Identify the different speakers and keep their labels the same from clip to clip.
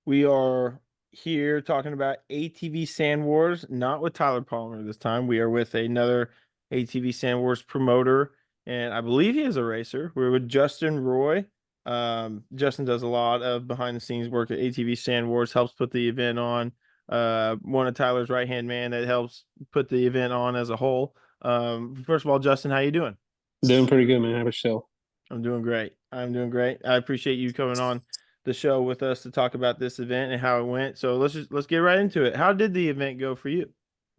Speaker 1: We are here talking about ATV Sand Wars, not with Tyler Palmer this time. We are with another ATV Sand Wars promoter, and I believe he is a racer. We're with Justin Roy. Justin does a lot of behind the scenes work at ATV Sand Wars, helps put the event on. One of Tyler's right hand man that helps put the event on as a whole. First of all, Justin, how you doing?
Speaker 2: Doing pretty good, man. How about yourself?
Speaker 1: I'm doing great. I'm doing great. I appreciate you coming on the show with us to talk about this event and how it went. So let's get right into it. How did the event go for you?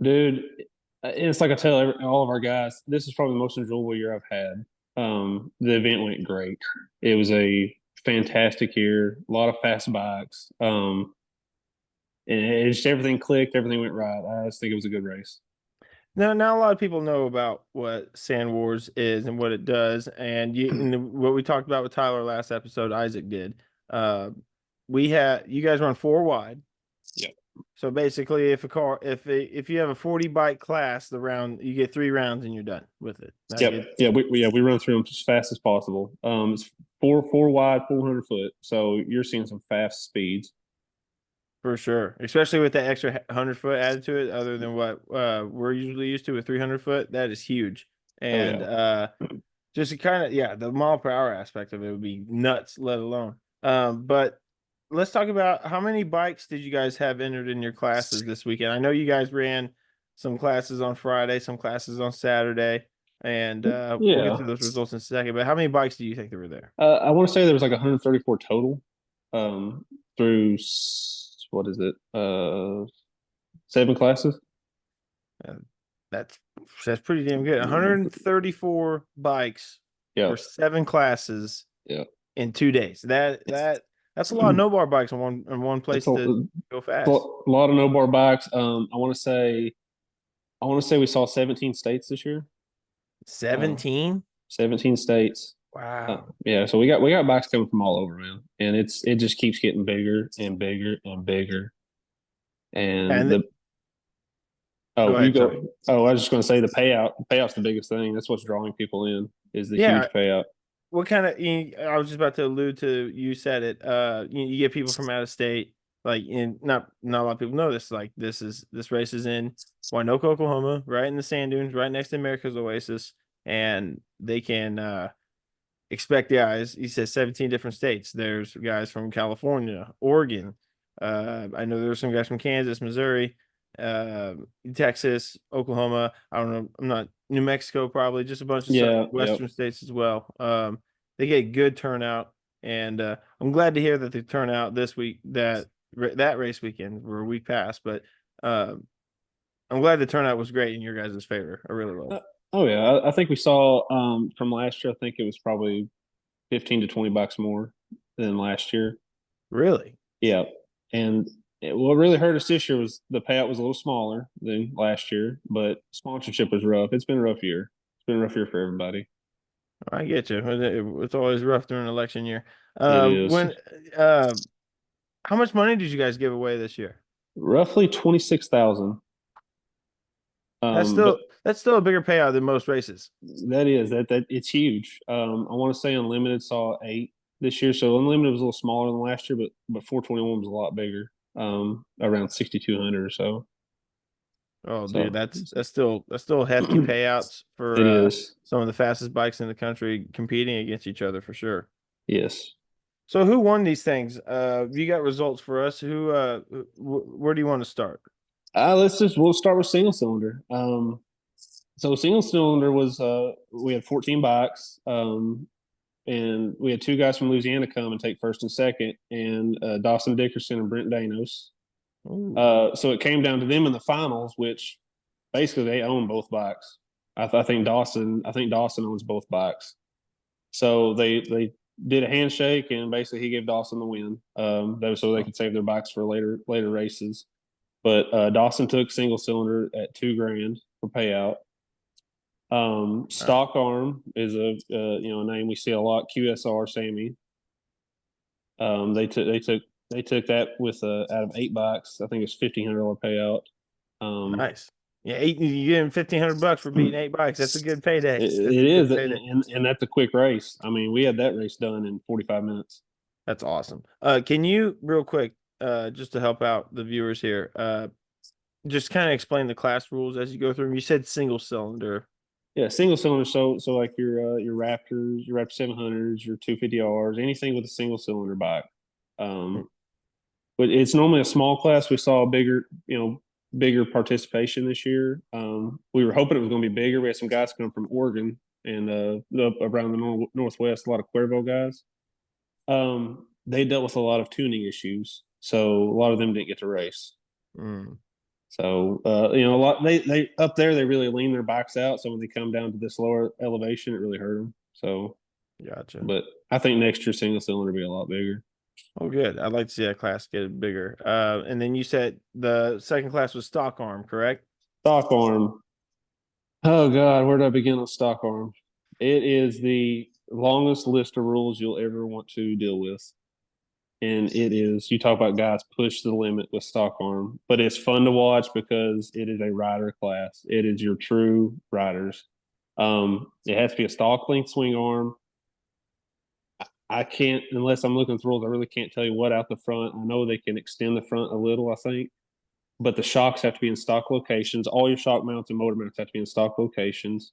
Speaker 2: Dude, it's like I tell all of our guys, this is probably the most enjoyable year I've had. The event went great. It was a fantastic year, a lot of fast bikes. And just everything clicked, everything went right. I just think it was a good race.
Speaker 1: Now a lot of people know about what Sand Wars is and what it does, and what we talked about with Tyler last episode, Isaac did. Uh, you guys run four wide.
Speaker 2: Yep.
Speaker 1: So basically, if you have a 40 bike class, you get 3 rounds and you're done with it.
Speaker 2: We run through them as fast as possible. It's four wide, 400 foot. So you're seeing some fast speeds.
Speaker 1: For sure, especially with that extra 100-foot added to it, other than what we're usually used to with 300-foot, that is huge. And just to kind of the mile per hour aspect of it would be nuts, let alone. But let's talk about how many bikes did you guys have entered in your classes this weekend? I know you guys ran some classes on Friday, some classes on Saturday, and we'll get to those results in a second. But how many bikes do you think there were there?
Speaker 2: I want to say there was like 134 total through what is it? 7 classes.
Speaker 1: That's pretty damn good. 134 bikes for 7 classes in 2 days. That's a lot of no bar bikes in one place to go fast.
Speaker 2: A lot of no bar bikes. I want to say we saw 17 states this year.
Speaker 1: 17?
Speaker 2: 17 states.
Speaker 1: Wow.
Speaker 2: So we got bikes coming from all over, man, and it just keeps getting bigger and bigger and bigger. And I was just going to say the payout. The payout's the biggest thing. That's what's drawing people in is the huge payout.
Speaker 1: What kind of? I was just about to allude to. You said it. You get people from out of state. Not a lot of people know this. Like this race is in Winoka, Oklahoma, right in the sand dunes, right next to America's Oasis, and they can expect guys. He says 17 different states. There's guys from California, Oregon. I know there's some guys from Kansas, Missouri, Texas, Oklahoma. I don't know. I'm not New Mexico, probably just a bunch of Western states as well. They get good turnout, and I'm glad to hear that the turnout this week that race weekend or a week past, but I'm glad the turnout was great in your guys' favor. I really was.
Speaker 2: I think we saw from last year. I think it was probably 15 to 20 bucks more than last year.
Speaker 1: Really?
Speaker 2: Yeah. And what really hurt us this year was the payout was a little smaller than last year, but sponsorship was rough. It's been a rough year. It's been a rough year for everybody.
Speaker 1: I get you. It's always rough during election year.
Speaker 2: It is.
Speaker 1: How much money did you guys give away this year?
Speaker 2: Roughly 26,000.
Speaker 1: That's still a bigger payout than most races.
Speaker 2: That it's huge. I want to say Unlimited saw 8 this year, so Unlimited was a little smaller than last year, but 421 was a lot bigger, around 6,200 or so.
Speaker 1: Oh, dude, that's still hefty payouts for some of the fastest bikes in the country competing against each other for sure.
Speaker 2: Yes.
Speaker 1: So who won these things? You got results for us. Where do you want to start?
Speaker 2: We'll start with single cylinder. So single cylinder was we had 14 bikes, and we had 2 guys from Louisiana come and take first and second, and Dawson Dickerson and Brent Danos. So it came down to them in the finals, which basically they own both bikes. I think Dawson owns both bikes. So they did a handshake, and basically he gave Dawson the win, so they could save their bikes for later races. But Dawson took single cylinder at $2,000 for payout. Stock Arm is a name we see a lot. QSR Sammy. They took that with out of 8 bikes. I think it's $1,500 payout.
Speaker 1: Nice. Yeah, you get him $1,500 for beating 8 bikes. That's a good payday. That's
Speaker 2: It
Speaker 1: a good
Speaker 2: is,
Speaker 1: payday.
Speaker 2: and that's a quick race. I mean, we had that race done in 45 minutes.
Speaker 1: That's awesome. Can you real quick, just to help out the viewers here, just kind of explain the class rules as you go through them? You said single cylinder.
Speaker 2: Yeah, single cylinder. So like your Raptors, your Raptor 700s, your 250Rs, anything with a single cylinder bike. But it's normally a small class. We saw a bigger participation this year. We were hoping it was going to be bigger. We had some guys come from Oregon and up around the Northwest, a lot of Cuervo guys. They dealt with a lot of tuning issues, so a lot of them didn't get to race.
Speaker 1: Mm.
Speaker 2: So a lot they up there they really lean their bikes out. So when they come down to this lower elevation, it really hurt them. So,
Speaker 1: Gotcha.
Speaker 2: but I think next year single cylinder will be a lot bigger.
Speaker 1: Oh, good. I'd like to see that class get bigger. And then you said the second class was stock arm, correct?
Speaker 2: Stock arm. Oh God, where do I begin on stock arm? It is the longest list of rules you'll ever want to deal with. And it is, you talk about guys push the limit with stock arm, but it's fun to watch because it is a rider class. It is your true riders. It has to be a stock length swing arm. I can't, unless I'm looking through rules, I really can't tell you what out the front. I know they can extend the front a little, I think, but the shocks have to be in stock locations. All your shock mounts and motor mounts have to be in stock locations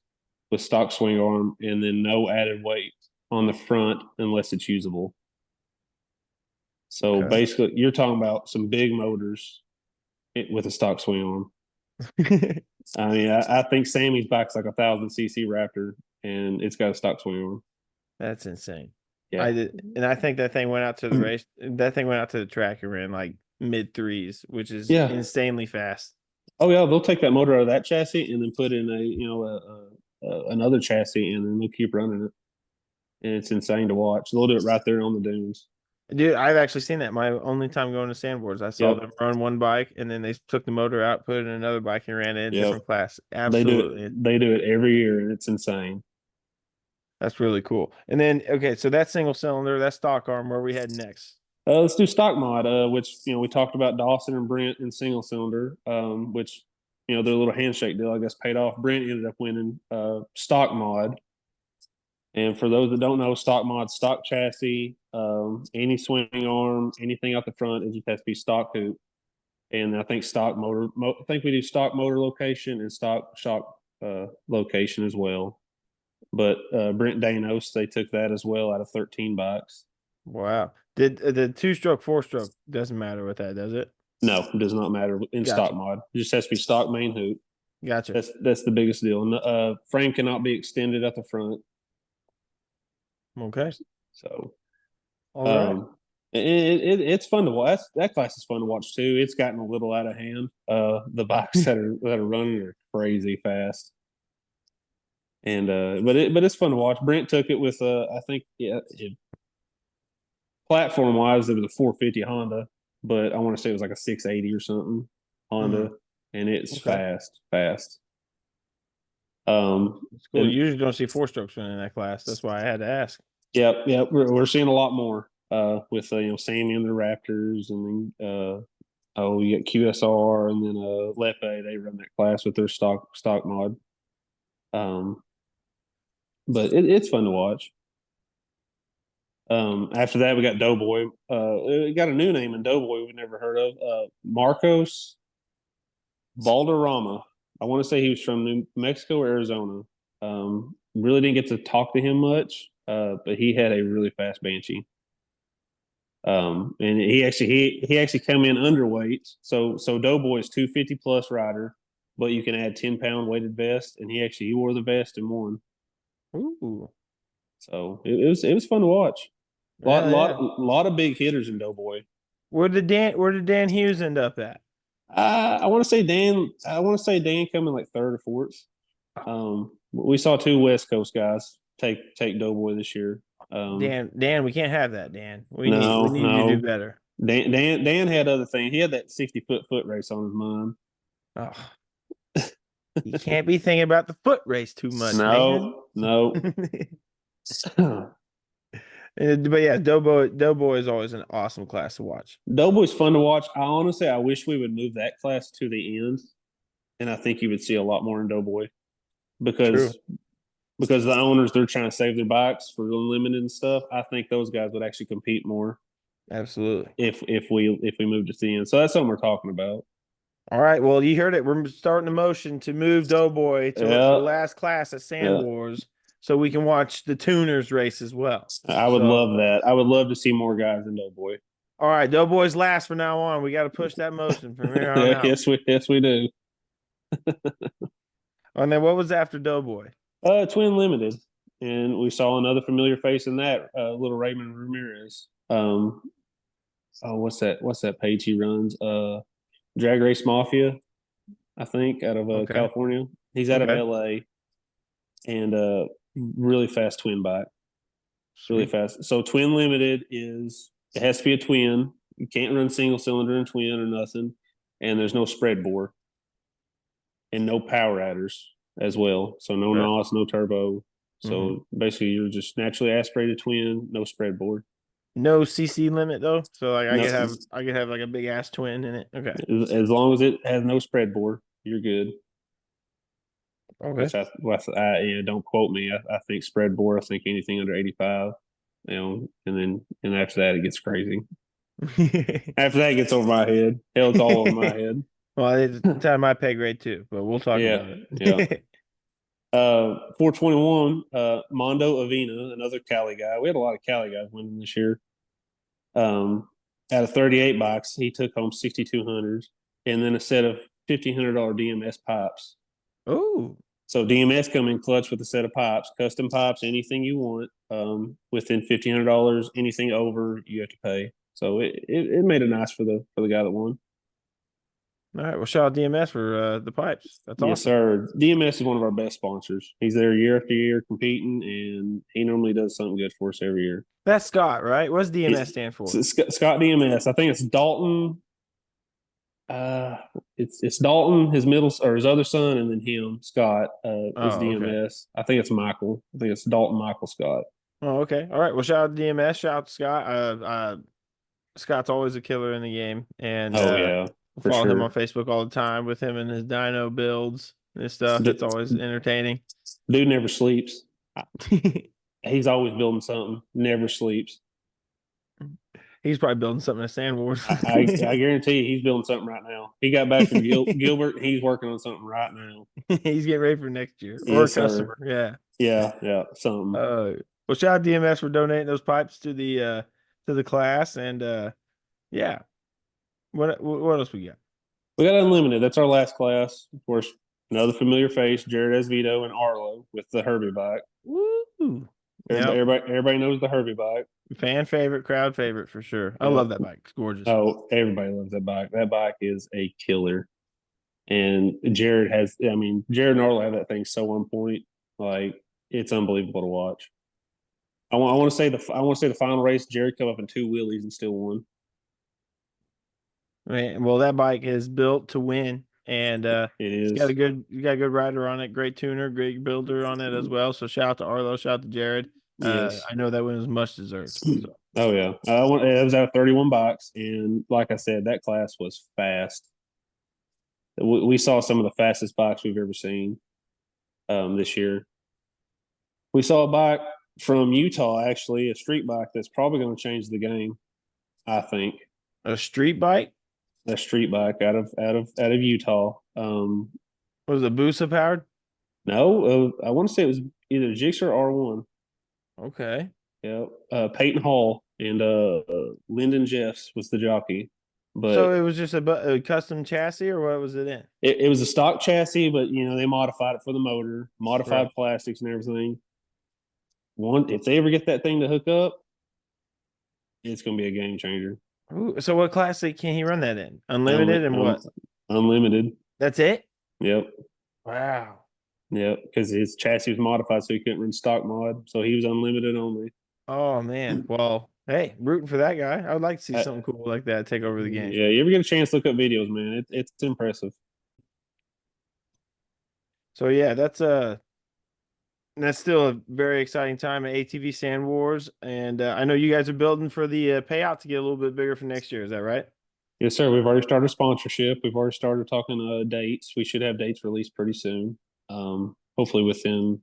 Speaker 2: with stock swing arm, and then no added weight on the front unless it's usable. So
Speaker 1: Okay.
Speaker 2: basically, you're talking about some big motors with a stock swing arm. I mean, I think Sammy's bike's like 1,000cc Raptor, and it's got a stock swing arm.
Speaker 1: That's insane.
Speaker 2: Yeah,
Speaker 1: I did, and I think that thing went out to the race. That thing went out to the track and ran like mid threes, which is
Speaker 2: yeah.
Speaker 1: insanely fast.
Speaker 2: Oh yeah, they'll take that motor out of that chassis and then put in another chassis, and then they'll keep running it. And it's insane to watch. They'll do it right there on the dunes.
Speaker 1: Dude, I've actually seen that. My only time going to Sand Wars, I saw them run one bike and then they took the motor out, put it in another bike, and ran it in a different class. Absolutely.
Speaker 2: They do it every year, and it's insane.
Speaker 1: That's really cool. And then, okay, so that's single cylinder, that's stock arm. Where we head next?
Speaker 2: Let's do stock mod, which we talked about Dawson and Brent in single cylinder, which their little handshake deal I guess paid off. Brent ended up winning stock mod. And for those that don't know, stock mod, stock chassis, any swing arm, anything out the front, it just has to be stock hoop. And I think stock motor. I think we do stock motor location and stock shock location as well. But Brent Danos, they took that as well out of 13 bikes.
Speaker 1: Wow. Did the 2-stroke, 4-stroke doesn't matter with that, does it?
Speaker 2: No, it does not matter in stock mod. It just has to be stock main hoop.
Speaker 1: Gotcha.
Speaker 2: That's the biggest deal. And frame cannot be extended at the front.
Speaker 1: Okay.
Speaker 2: So,
Speaker 1: all right.
Speaker 2: It's fun to watch. That class is fun to watch too. It's gotten a little out of hand. The bikes that are running are crazy fast. And but it's fun to watch. Brent took it with I think platform wise it was a 450 Honda, but I want to say it was like a 680 or something Honda, and it's fast.
Speaker 1: It's cool. You usually don't see 4-strokes running in that class. That's why I had to ask.
Speaker 2: Yep. We're seeing a lot more with Sammy and the Raptors, and then you got QSR, and then Lepe. They run that class with their stock mod. But it's fun to watch. After that, we got Doughboy. We got a new name in Doughboy we never heard of. Marcos Valderrama. I want to say he was from New Mexico or Arizona. Really didn't get to talk to him much, but he had a really fast Banshee. And he actually came in underweight. So Doughboy is 250 plus rider, but you can add 10-pound weighted vest, and he wore the vest and won.
Speaker 1: Ooh.
Speaker 2: So it was fun to watch. Lot of big hitters in Doughboy.
Speaker 1: Where did Dan Hughes end up at?
Speaker 2: I want to say Dan coming like third or fourth. We saw 2 West Coast guys take Doughboy this year.
Speaker 1: Dan, we can't have that, Dan. We need to do better.
Speaker 2: Dan had other things. He had that 60-foot race on his mind.
Speaker 1: Oh. You can't be thinking about the foot race too much.
Speaker 2: No.
Speaker 1: But yeah, Doughboy is always an awesome class to watch.
Speaker 2: Doughboy's fun to watch. I wish we would move that class to the end and I think you would see a lot more in Doughboy
Speaker 1: True.
Speaker 2: because the owners, they're trying to save their bikes for unlimited and stuff. I think those guys would actually compete more
Speaker 1: Absolutely.
Speaker 2: if we moved to CN. So that's something we're talking about.
Speaker 1: All right. Well, you heard it. We're starting a motion to move Doughboy to the
Speaker 2: Yeah,
Speaker 1: last class at Sand
Speaker 2: yeah.
Speaker 1: Wars so we can watch the tuners race as well.
Speaker 2: I would
Speaker 1: So,
Speaker 2: love that. I would love to see more guys in Doughboy.
Speaker 1: all right. Doughboy's last from now on. We got to push that motion from here on out.
Speaker 2: Yes we do.
Speaker 1: And then what was after Doughboy?
Speaker 2: Twin Limited, and we saw another familiar face in that, little Raymond Ramirez. Oh, what's that page he runs? Drag Race Mafia, I think, out of
Speaker 1: Okay.
Speaker 2: California. He's out of
Speaker 1: Okay.
Speaker 2: LA, and really fast twin bike, really
Speaker 1: Sweet.
Speaker 2: fast. So Twin Limited it has to be a twin. You can't run single cylinder and twin or nothing, and there's no spread bore and no power adders as well. So no
Speaker 1: Okay.
Speaker 2: NOS, no turbo. So
Speaker 1: Mhm.
Speaker 2: basically, you're just naturally aspirated twin, no spread board.
Speaker 1: No CC limit though. So like
Speaker 2: No,
Speaker 1: I could have like a big ass twin in it. Okay.
Speaker 2: as long as it has no spread board, you're good.
Speaker 1: Okay.
Speaker 2: Yeah, don't quote me. I think spread board. I think anything under 85, and after that it gets crazy. After that it gets over my head. Hell, it's all over my head.
Speaker 1: Well, it's out of my pay grade too, but we'll talk
Speaker 2: Yeah,
Speaker 1: about
Speaker 2: yeah.
Speaker 1: it.
Speaker 2: 421, Mondo Avena, another Cali guy. We had a lot of Cali guys winning this year. Out of 38 bikes, he took home 6,200, and then a set of $1,500 DMS pipes.
Speaker 1: Oh,
Speaker 2: So DMS come in clutch with a set of pipes, custom pipes, anything you want. Within $1,500, anything over you have to pay. So it made it nice for the guy that won.
Speaker 1: all right. Well, shout out DMS for the pipes. That's
Speaker 2: Yes,
Speaker 1: awesome.
Speaker 2: sir. DMS is one of our best sponsors. He's there year after year competing, and he normally does something good for us every year.
Speaker 1: That's Scott, right? What's DMS stand for?
Speaker 2: Scott DMS. I think it's Dalton. It's Dalton, his middle or his other son, and then him, Scott, is
Speaker 1: Oh, okay.
Speaker 2: DMS. I think it's Michael. I think it's Dalton Michael Scott.
Speaker 1: Oh, okay. All right. Well, shout out to DMS. Shout out to Scott. Scott's always a killer in the game, and
Speaker 2: Oh yeah,
Speaker 1: we'll
Speaker 2: for
Speaker 1: follow him on
Speaker 2: sure.
Speaker 1: Facebook all the time with him and his dyno builds and stuff. It's always entertaining.
Speaker 2: Dude never sleeps. He's always building something. Never sleeps.
Speaker 1: He's probably building something at Sand Wars.
Speaker 2: I guarantee you, he's building something right now. He got back from Gilbert. He's working on something right now.
Speaker 1: He's getting ready for next year or a
Speaker 2: Yes,
Speaker 1: customer.
Speaker 2: sir.
Speaker 1: Yeah.
Speaker 2: Yeah, something.
Speaker 1: Well, shout out DMS for donating those pipes to the class, and yeah. What else we got?
Speaker 2: We got Unlimited. That's our last class. Of course, another familiar face, Jared Esvito and Arlo with the Herbie bike.
Speaker 1: Woo!
Speaker 2: Everybody knows the Herbie bike.
Speaker 1: Fan favorite, crowd favorite for sure. I love that bike. It's gorgeous.
Speaker 2: Oh, everybody loves that bike. That bike is a killer. And Jared and Arlo have that thing so on point. Like, it's unbelievable to watch. I want to say the final race, Jared come up in two wheelies and still won.
Speaker 1: Man, well, that bike is built to win, and
Speaker 2: It is.
Speaker 1: you got a good rider on it, great tuner, great builder on it as well. So shout out to Arlo, shout out to Jared.
Speaker 2: Yes.
Speaker 1: I know that win was much deserved. So.
Speaker 2: Oh yeah, it was out of 31 bikes, and like I said, that class was fast. We saw some of the fastest bikes we've ever seen this year. We saw a bike from Utah, actually, a street bike that's probably going to change the game. I think
Speaker 1: A street bike?
Speaker 2: a street bike out of Utah.
Speaker 1: Was it Busa powered?
Speaker 2: No, I want to say it was either Gixxer or R1.
Speaker 1: Okay.
Speaker 2: Yeah, Peyton Hall and Lyndon Jeffs was the jockey. But
Speaker 1: So it was just a custom chassis, or what was it in?
Speaker 2: it was a stock chassis, but they modified it for the motor, modified plastics and everything. If they ever get that thing to hook up, it's going to be a game changer.
Speaker 1: Ooh, so what classic can he run that in? Unlimited and what?
Speaker 2: Unlimited.
Speaker 1: That's it?
Speaker 2: Yep.
Speaker 1: Wow.
Speaker 2: Yep. Because his chassis was modified, so he couldn't run stock mod. So he was unlimited only.
Speaker 1: Oh man. Well, hey, rooting for that guy. I would like to see something cool like that take over the game.
Speaker 2: Yeah, you ever get a chance to look up videos, man? It's impressive.
Speaker 1: So yeah, that's still a very exciting time at ATV Sand Wars, and I know you guys are building for the payout to get a little bit bigger for next year. Is that right?
Speaker 2: Yes, sir. We've already started sponsorship. We've already started talking dates. We should have dates released pretty soon. Hopefully within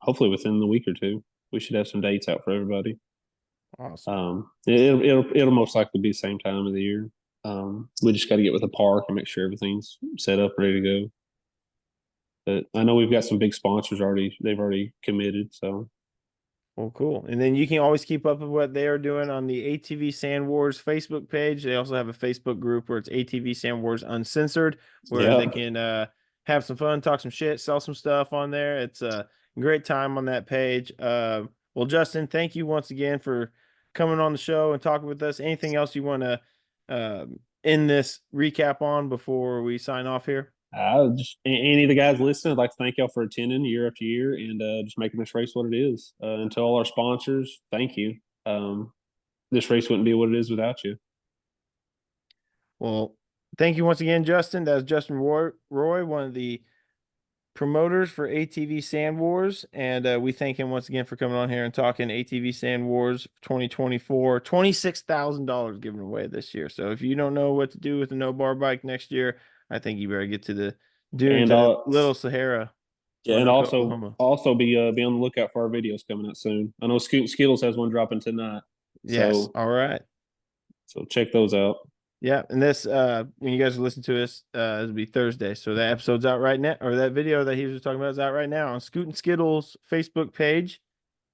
Speaker 2: the week or two, we should have some dates out for everybody.
Speaker 1: Awesome.
Speaker 2: It'll most likely be the same time of the year. We just got to get with the park and make sure everything's set up, ready to go. But I know we've got some big sponsors already. They've already committed. So
Speaker 1: Well, cool. And then you can always keep up with what they are doing on the ATV Sand Wars Facebook page. They also have a Facebook group where it's ATV Sand Wars Uncensored, where they can have some fun, talk some shit, sell some stuff on there. It's a great time on that page. Well, Justin, thank you once again for coming on the show and talking with us. Anything else you want to end this recap on before we sign off here?
Speaker 2: just any of the guys listening, I'd like to thank y'all for attending year after year and just making this race what it is. And to all our sponsors, thank you. This race wouldn't be what it is without you.
Speaker 1: Well, thank you once again, Justin. That was Justin Roy, one of the promoters for ATV Sand Wars. And we thank him once again for coming on here and talking ATV Sand Wars 2024. $26,000 given away this year. So if you don't know what to do with a no bar bike next year, I think you better get to the dune to Little Sahara.
Speaker 2: Yeah, and also be on the lookout for our videos coming out soon. I know Skittles has one dropping tonight.
Speaker 1: Yes. So, all right.
Speaker 2: So check those out.
Speaker 1: Yeah, and this when you guys listen to this, it'll be Thursday. So that episode's out right now, or that video that he was talking about is out right now on Scoot and Skittles Facebook page.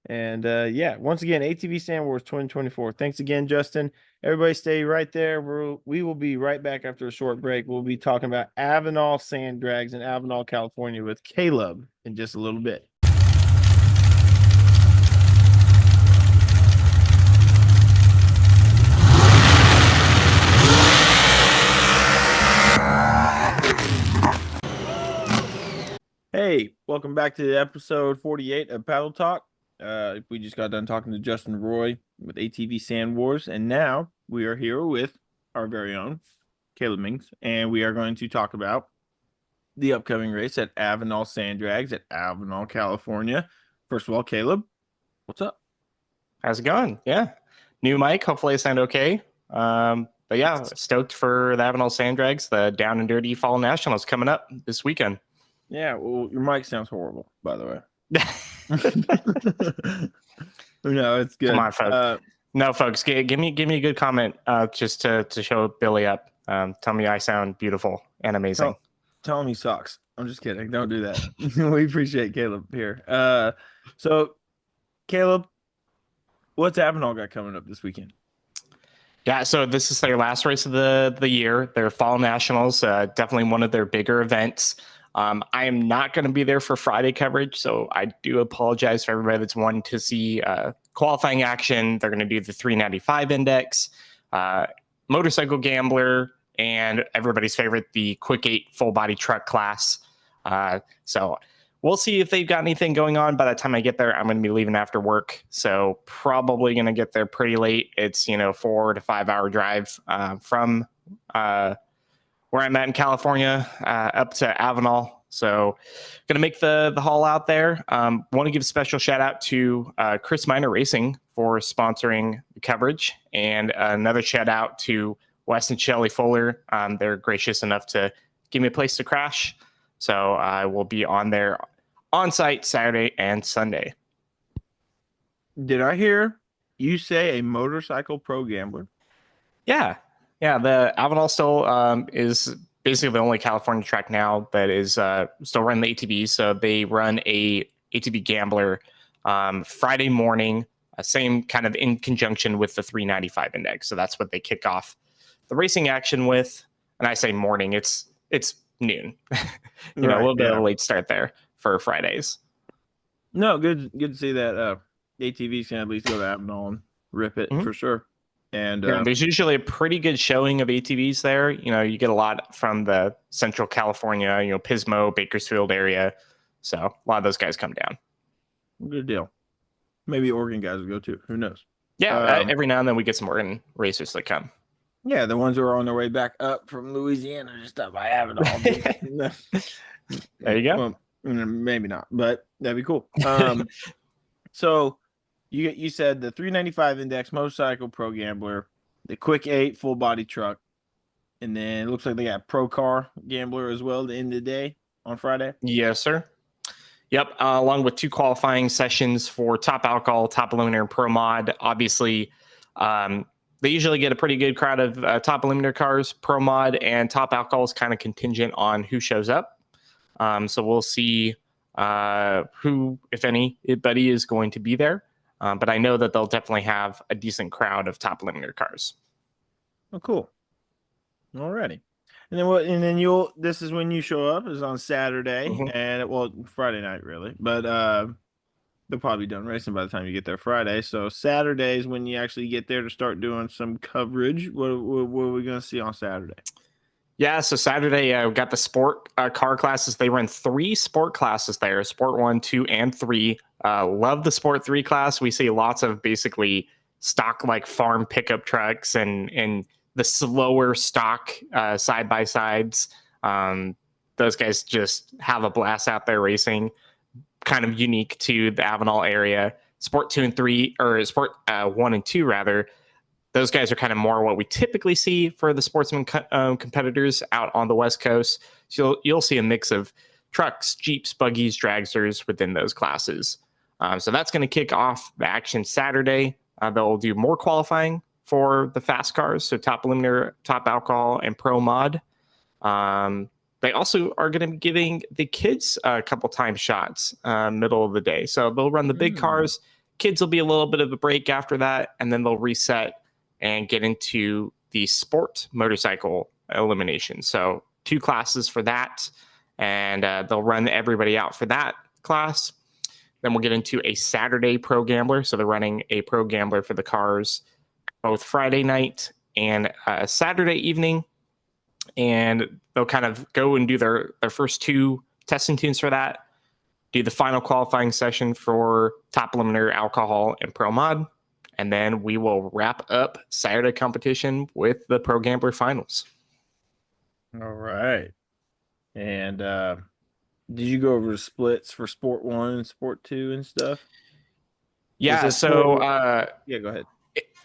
Speaker 1: And yeah, once again, ATV Sand Wars 2024. Thanks again, Justin. Everybody stay right there. We will be right back after a short break. We'll be talking about Avenal Sand Drags in Avenal, California with Caleb in just a little bit. Hey, welcome back to episode 48 of Paddle Talk. We just got done talking to Justin Roy with ATV Sand Wars, and now we are here with our very own Caleb Mings, and we are going to talk about the upcoming race at Avenal Sand Drags at Avenal, California. First of all, Caleb, what's up?
Speaker 3: How's it going? Yeah, new mic. Hopefully, I sound okay. But yeah, stoked for the Avenal Sand Drags, the Down and Dirty Fall Nationals coming up this weekend.
Speaker 1: Yeah, well, your mic sounds horrible, by the way. No, it's good.
Speaker 3: Come on, folks. No, folks, give me a good comment just to show Billy up. Tell me I sound beautiful and amazing.
Speaker 1: Tell him he sucks. I'm just kidding. Don't do that. We appreciate Caleb here. So, Caleb, what's Avenal got coming up this weekend?
Speaker 3: Yeah, so this is their last race of the year. Their Fall Nationals, definitely one of their bigger events. I am not going to be there for Friday coverage, so I do apologize for everybody that's wanting to see qualifying action. They're going to do the 395 index, motorcycle gambler, and everybody's favorite, the Quick 8 full body truck class. So we'll see if they've got anything going on. By the time I get there, I'm going to be leaving after work, so probably going to get there pretty late. It's 4 to 5 hour drive from where I'm at in California, up to Avenal. So going to make the haul out there. Want to give a special shout out to Chris Miner Racing for sponsoring the coverage. And another shout out to Wes and Shelley Fuller. They're gracious enough to give me a place to crash. So I will be on there on site Saturday and Sunday.
Speaker 1: Did I hear you say a motorcycle pro gambler?
Speaker 3: Yeah. Yeah, the Avenal still is basically the only California track now that is still running the ATV. So they run a ATV Gambler Friday morning, same kind of in conjunction with the 395 index. So that's what they kick off the racing action with. And I say morning, it's noon. A little bit of a late start there for Fridays. No,
Speaker 1: good to see that ATVs can at least go to Avenal and rip it for sure. And
Speaker 3: there's usually a pretty good showing of ATVs there. You get a lot from the Central California, Pismo, Bakersfield area. So a lot of those guys come down.
Speaker 1: Good deal. Maybe Oregon guys will go too. Who knows?
Speaker 3: Yeah, every now and then we get some Oregon racers that come.
Speaker 1: Yeah, the ones who are on their way back up from Louisiana just up by Avenal.
Speaker 3: There you go.
Speaker 1: Well, maybe not, but that'd be cool. So you said the 395 index motorcycle pro gambler, the Quick 8 full body truck. And then it looks like they got Pro Car Gambler as well at the end of the day on Friday.
Speaker 3: Yes, sir. Yep, along with 2 qualifying sessions for Top Alcohol, Top Eliminator, and Pro Mod. Obviously, they usually get a pretty good crowd of Top Eliminator cars. Pro Mod and Top Alcohol is kind of contingent on who shows up. So we'll see who, if anybody, is going to be there. But I know that they'll definitely have a decent crowd of Top Eliminator cars.
Speaker 1: Oh, cool. Alrighty. And then what? And then you'll. This is when you show up. Is on Saturday, and well, Friday night really. But they'll probably be done racing by the time you get there Friday. So Saturday is when you actually get there to start doing some coverage. What are we going to see on Saturday?
Speaker 3: Yeah, so Saturday we got the sport car classes. They run 3 sport classes there: Sport 1, 2, and 3. Love the Sport 3 class. We see lots of basically stock like farm pickup trucks and the slower stock side by sides. Those guys just have a blast out there racing. Kind of unique to the Avenal area. Sport 2 and 3, or Sport 1 and 2 rather. Those guys are kind of more what we typically see for the sportsman competitors out on the West Coast. So you'll see a mix of trucks, Jeeps, buggies, dragsters within those classes. So that's going to kick off the action Saturday. They'll do more qualifying for the fast cars, so Top Eliminator, Top Alcohol, and Pro Mod. They also are going to be giving the kids a couple time shots middle of the day. So they'll run the big cars. Kids will be a little bit of a break after that, and then they'll reset and get into the sport motorcycle elimination. So 2 classes for that, and they'll run everybody out for that class. Then we'll get into a Saturday Pro Gambler. So they're running a Pro Gambler for the cars both Friday night and Saturday evening. And they'll kind of go and do their first 2 testing tunes for that, do the final qualifying session for Top Eliminator, Alcohol, and Pro Mod. And then we will wrap up Saturday competition with the Pro Gambler finals.
Speaker 1: All right. And did you go over the splits for Sport 1 and Sport 2 and stuff?
Speaker 3: Yeah, so
Speaker 1: yeah, go ahead.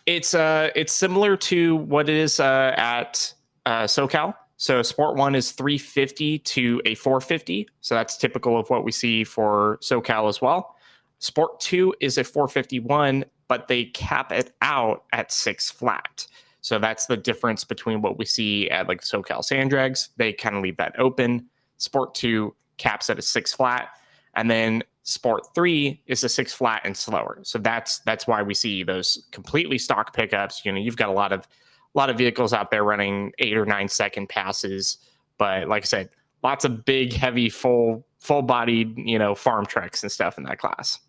Speaker 3: It's similar to what it is at SoCal. So Sport 1 is 350 to a 450. So that's typical of what we see for SoCal as well. Sport 2 is a 451, but they cap it out at 6 flat. So that's the difference between what we see at like SoCal Sand Drags. They kind of leave that open. Sport 2 caps at a 6 flat. And then Sport 3 is a 6 flat and slower. So that's why we see those completely stock pickups. You know, you've got a lot of vehicles out there running 8 or 9 second passes. But like I said, lots of big, heavy, full bodied, farm trucks and stuff in that class.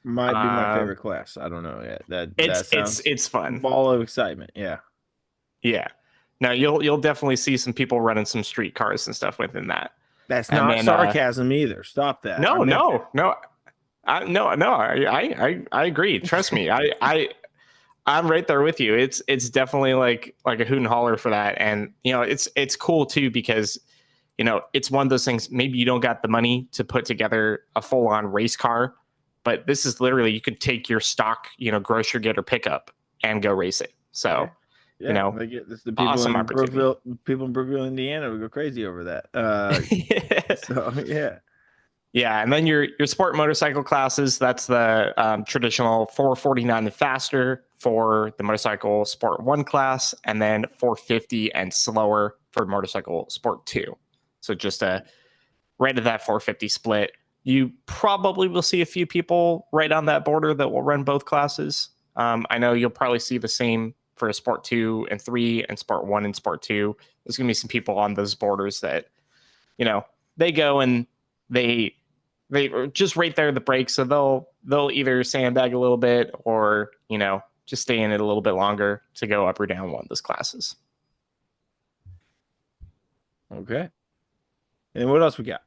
Speaker 1: Might be my favorite class. I don't know yet.
Speaker 3: It's fun.
Speaker 1: Ball of excitement. Yeah.
Speaker 3: Yeah. Now you'll definitely see some people running some street cars and stuff within that.
Speaker 1: That's not sarcasm either. Stop that.
Speaker 3: No. I agree. Trust me. I'm right there with you. It's definitely like a hoot and holler for that. And it's cool too, because it's one of those things, maybe you don't got the money to put together a full on race car, but this is literally, you could take your stock, grocery getter pickup and go race it. So,
Speaker 1: they get this, the people
Speaker 3: awesome
Speaker 1: in Brookville, Indiana would go crazy over that. So yeah.
Speaker 3: Yeah, and then your sport motorcycle classes, that's the traditional 449 and faster for the motorcycle Sport 1 class, and then 450 and slower for motorcycle Sport 2. So just right at that 450 split. You probably will see a few people right on that border that will run both classes. I know you'll probably see the same for Sport 2 and 3 and Sport 1 and Sport 2. There's going to be some people on those borders that, they go and they just right there at the break. So they'll either sandbag a little bit or, just stay in it a little bit longer to go up or down one of those classes.
Speaker 1: Okay. And what else we got?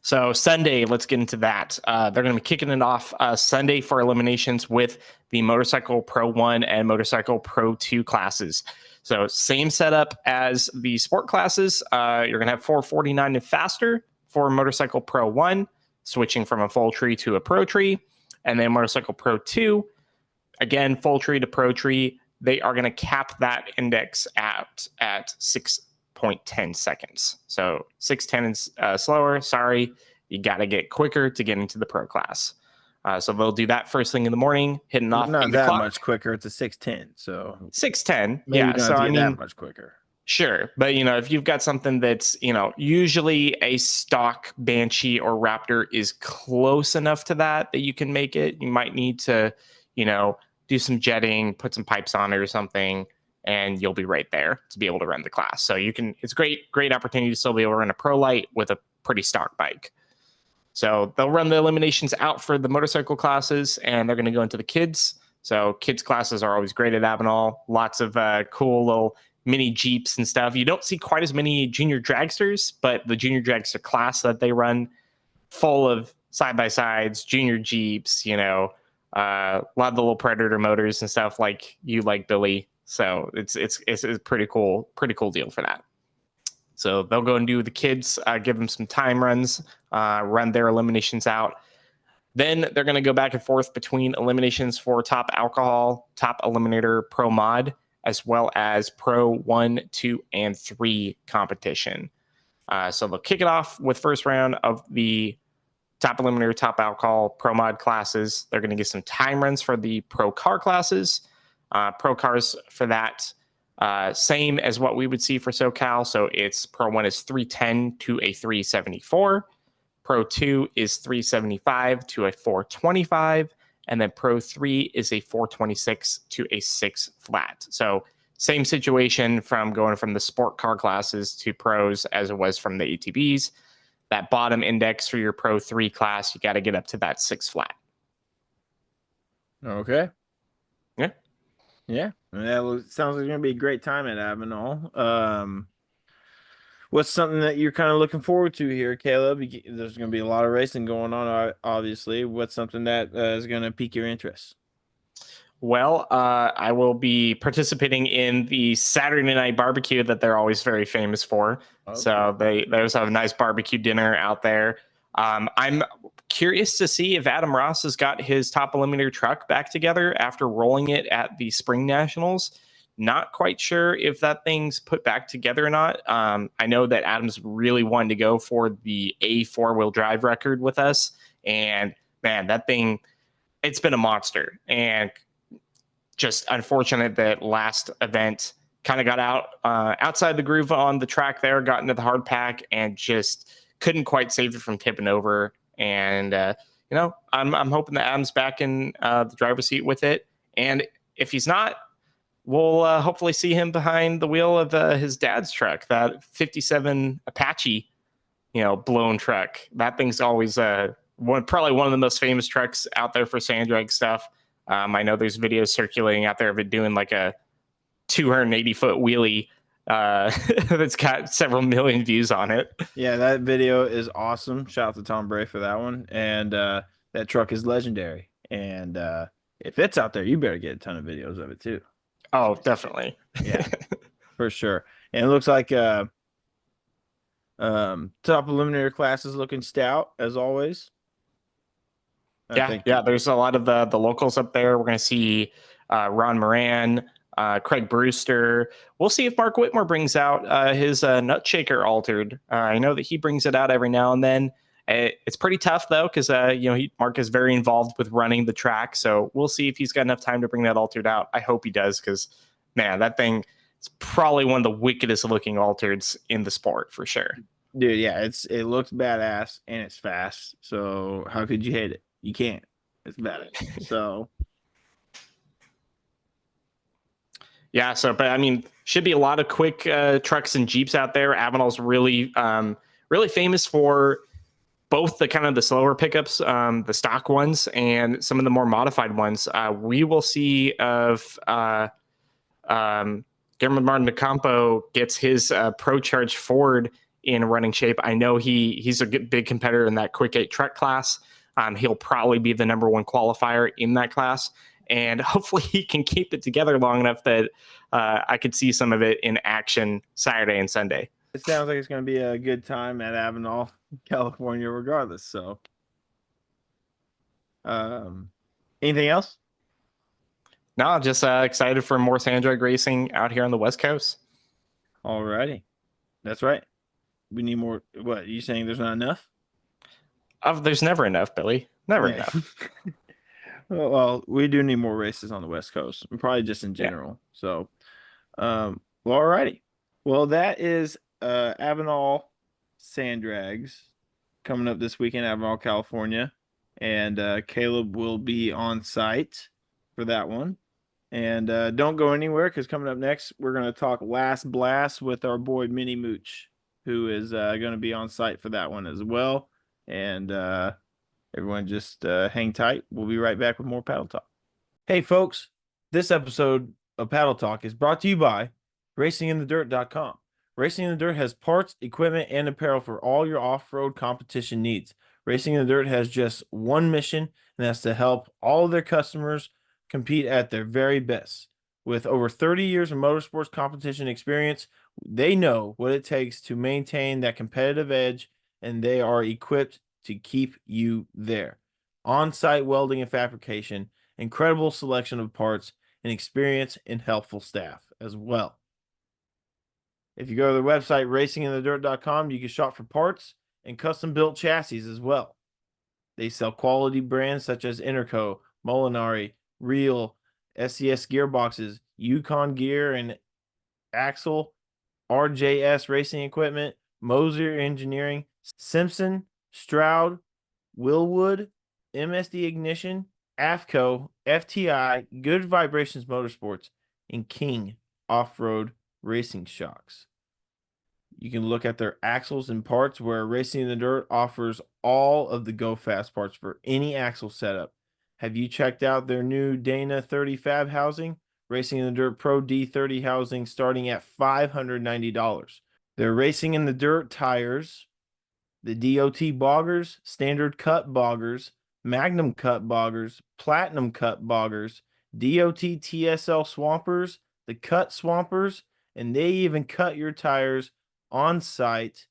Speaker 3: So Sunday, let's get into that. They're going to be kicking it off Sunday for eliminations with the Motorcycle Pro 1 and Motorcycle Pro 2 classes. So same setup as the sport classes. You're going to have 449 and faster for Motorcycle Pro 1, switching from a full tree to a pro tree. And then Motorcycle Pro 2, again, full tree to pro tree. they are going to cap that index at 6.10 seconds. So 6:10 is slower. Sorry, you got to get quicker to get into the pro class. So they'll do that first thing in the morning, hitting off
Speaker 1: Not
Speaker 3: 8
Speaker 1: that
Speaker 3: o'clock.
Speaker 1: much quicker. It's a 6:10. So
Speaker 3: 6:10.
Speaker 1: maybe
Speaker 3: Yeah.
Speaker 1: you don't
Speaker 3: So
Speaker 1: have to
Speaker 3: I
Speaker 1: get
Speaker 3: mean,
Speaker 1: that much quicker.
Speaker 3: sure, but if you've got something that's usually a stock Banshee or Raptor is close enough to that you can make it. You might need to do some jetting, put some pipes on it or something, and you'll be right there to be able to run the class. So it's great opportunity to still be able to run a pro light with a pretty stock bike. So they'll run the eliminations out for the motorcycle classes, and they're going to go into the kids. So kids classes are always great at Avenal. Lots of cool little mini Jeeps and stuff. You don't see quite as many junior dragsters, but the junior dragster class that they run, full of side-by-sides, junior Jeeps, a lot of the little Predator motors and stuff like Billy. So it's a pretty cool deal for that. So they'll go and do the kids, give them some time runs, run their eliminations out. Then they're going to go back and forth between eliminations for top alcohol, top eliminator, pro mod, as well as pro 1, 2, and 3 competition. So they'll kick it off with first round of the top eliminator, top alcohol, pro mod classes. They're going to get some time runs for the pro car classes. Pro cars for that, same as what we would see for SoCal. So it's pro 1 is 310 to a 374. Pro 2 is 375 to a 425. And then Pro 3 is a 426 to a 6 flat. So same situation from going from the sport car classes to pros as it was from the ATVs. That bottom index for your Pro 3 class, you got to get up to that 6 flat.
Speaker 1: Okay.
Speaker 3: Yeah.
Speaker 1: Yeah. That sounds like it's going to be a great time at Avenal. What's something that you're kind of looking forward to here, Caleb? There's going to be a lot of racing going on, obviously. What's something that is going to pique your interest?
Speaker 3: Well, I will be participating in the Saturday night barbecue that they're always very famous for. Okay. So they always have a nice barbecue dinner out there. I'm curious to see if Adam Ross has got his top eliminator truck back together after rolling it at the Spring Nationals. Not quite sure if that thing's put back together or not. I know that Adam's really wanted to go for the A 4-wheel drive record with us. And man, that thing, it's been a monster. And just unfortunate that last event kind of got outside the groove on the track there, got into the hard pack, and just couldn't quite save it from tipping over. And, I'm hoping that Adam's back in the driver's seat with it. And if he's not, we'll hopefully see him behind the wheel of his dad's truck, that 57 Apache, blown truck. That thing's always probably one of the most famous trucks out there for sand drag stuff. I know there's videos circulating out there of it doing like a 280-foot wheelie that's got several million views on it.
Speaker 1: Yeah, that video is awesome. Shout out to Tom Bray for that one. And that truck is legendary. And if it's out there, you better get a ton of videos of it too.
Speaker 3: Oh, definitely.
Speaker 1: Yeah, for sure. And it looks like top eliminator class is looking stout as always.
Speaker 3: Yeah. There's a lot of the locals up there. We're going to see Ron Moran, Craig Brewster. We'll see if Mark Whitmore brings out his Nutshaker altered. I know that he brings it out every now and then. It's pretty tough though, because Mark is very involved with running the track. So we'll see if he's got enough time to bring that altered out. I hope he does, because man, that thing is probably one of the wickedest looking altereds in the sport for sure.
Speaker 1: Dude, yeah, it looks badass and it's fast. So how could you hate it? You can't. It's badass. So
Speaker 3: yeah, but I mean, should be a lot of quick trucks and Jeeps out there. Avenal's really famous for both the kind of the slower pickups, the stock ones, and some of the more modified ones. We will see if Guillermo Martin de Campo gets his Pro Charge Ford in running shape. I know he's a big competitor in that Quick 8 truck class. He'll probably be the number 1 qualifier in that class. And hopefully he can keep it together long enough that I could see some of it in action Saturday and Sunday.
Speaker 1: It sounds like it's going to be a good time at Avenal, California, regardless. So, anything else?
Speaker 3: No, just excited for more sand drag racing out here on the West Coast.
Speaker 1: Alrighty. That's right. We need more. What, are you saying there's not enough?
Speaker 3: There's never enough, Billy. Never
Speaker 1: Yeah.
Speaker 3: enough.
Speaker 1: Well, we do need more races on the West Coast, and probably just in
Speaker 3: Yeah.
Speaker 1: general. So, well, alrighty. Well, that is Avenal Sand Drags coming up this weekend, Avenal, California, and Caleb will be on site for that one. And don't go anywhere, because coming up next, we're going to talk Last Blast with our boy Mini Mooch, who is going to be on site for that one as well. And everyone just hang tight. We'll be right back with more Paddle Talk. Hey, folks, this episode of Paddle Talk is brought to you by RacingInTheDirt.com. Racing in the Dirt has parts, equipment, and apparel for all your off-road competition needs. Racing in the Dirt has just one mission, and that's to help all of their customers compete at their very best. With over 30 years of motorsports competition experience, they know what it takes to maintain that competitive edge, and they are equipped to keep you there. On-site welding and fabrication, incredible selection of parts, and experience and helpful staff as well. If you go to their website, racinginthedirt.com, you can shop for parts and custom-built chassis as well. They sell quality brands such as Interco, Molinari, Reel, SCS gearboxes, Yukon gear and axle, RJS racing equipment, Moser Engineering, Simpson, Stroud, Willwood, MSD Ignition, AFCO, FTI, Good Vibrations Motorsports, and King Off-Road Racing Shocks. You can look at their axles and parts, where Racing in the Dirt offers all of the Go Fast parts for any axle setup. Have you checked out their new Dana 30 Fab housing? Racing in the Dirt Pro D30 housing starting at $590. They're Racing in the Dirt tires, the DOT boggers, standard cut boggers, magnum cut boggers, platinum cut boggers, DOT TSL swampers, the cut swampers, and they even cut your tires on site.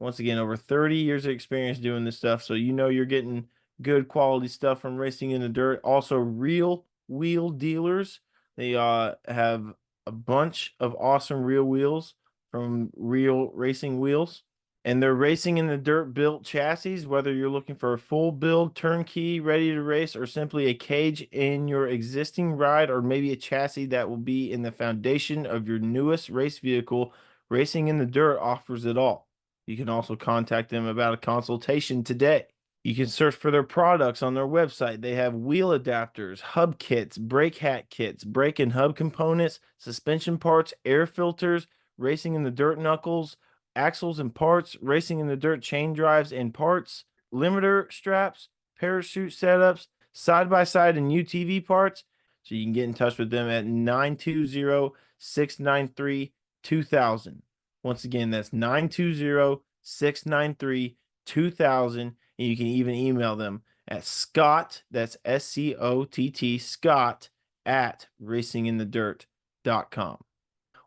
Speaker 1: Once again, over 30 years of experience doing this stuff, so you know you're getting good quality stuff from Racing in the Dirt. Also, Real Wheel dealers. They have a bunch of awesome real wheels from Real Racing Wheels. And they're Racing in the Dirt built chassis, whether you're looking for a full build, turnkey, ready to race, or simply a cage in your existing ride, or maybe a chassis that will be in the foundation of your newest race vehicle. Racing in the Dirt offers it all. You can also contact them about a consultation today. You can search for their products on their website. They have wheel adapters, hub kits, brake hat kits, brake and hub components, suspension parts, air filters, Racing in the Dirt knuckles, axles and parts, Racing in the Dirt chain drives and parts, limiter straps, parachute setups, side-by-side and UTV parts. So you can get in touch with them at 920-693-2000. Once again, that's 920-693-2000. And you can even email them at Scott, that's SCOTT, Scott at racinginthedirt.com.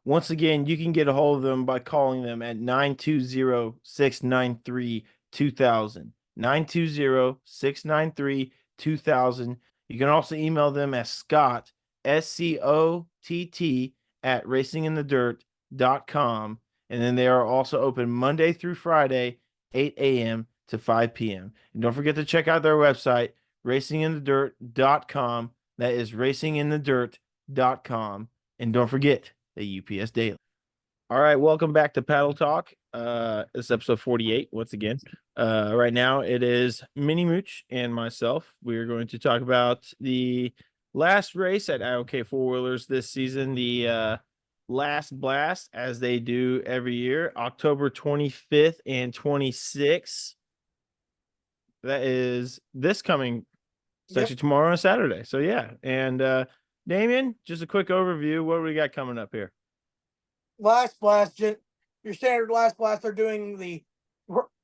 Speaker 1: Once again, you can get a hold of them by calling them at 920-693-2000. 920-693-2000. You can also email them at Scott, SCOTT, at racinginthedirt.com. And then they are also open Monday through Friday, 8 a.m. to 5 p.m. And don't forget to check out their website, racinginthedirt.com. That is racinginthedirt.com. And don't forget the UPS Daily. All right, welcome back to Paddle Talk. This is episode 48, once again. Right now it is Mini Mooch and myself. We're going to talk about the last race at I.O.K four-wheelers this season, the Last Blast, as they do every year, October 25th and 26th. That is this coming, it's actually tomorrow and Saturday. So yeah, and Damian, just a quick overview. What do we got coming up here?
Speaker 4: Last Blast, your standard Last Blast, they're doing the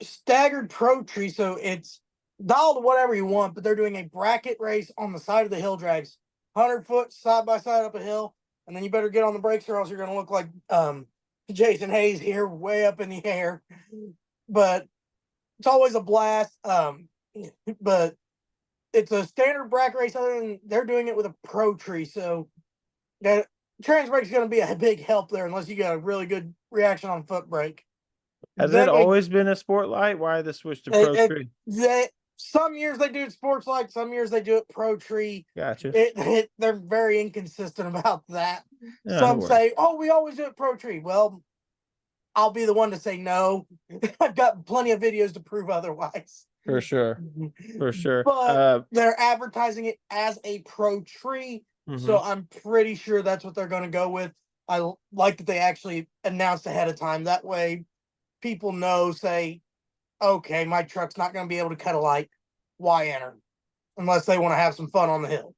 Speaker 4: staggered pro tree, so it's dialed to whatever you want, but they're doing a bracket race on the side of the hill drags, 100-foot side by side up a hill, and then you better get on the brakes or else you're going to look like Jason Hayes here, way up in the air. But it's always a blast. But it's a standard bracket race. Other than they're doing it with a pro tree, so that trans brake is going to be a big help there, unless you got a really good reaction on foot brake.
Speaker 1: Has
Speaker 4: Then
Speaker 1: it always been a sport light? Why the switch to pro tree?
Speaker 4: Some years they do it sports light, some years they do it pro tree.
Speaker 1: Gotcha.
Speaker 4: They're very inconsistent about that.
Speaker 1: Yeah,
Speaker 4: Some
Speaker 1: no
Speaker 4: say, "Oh, we always do it pro tree." Well, I'll be the one to say no. I've got plenty of videos to prove otherwise.
Speaker 1: for sure. For sure.
Speaker 4: But they're advertising it as a pro tree, so I'm pretty sure that's what they're going to go with. I like that they actually announced ahead of time. That way, people know, say, okay, my truck's not going to be able to cut a light. Why enter? Unless they want to have some fun on the hill.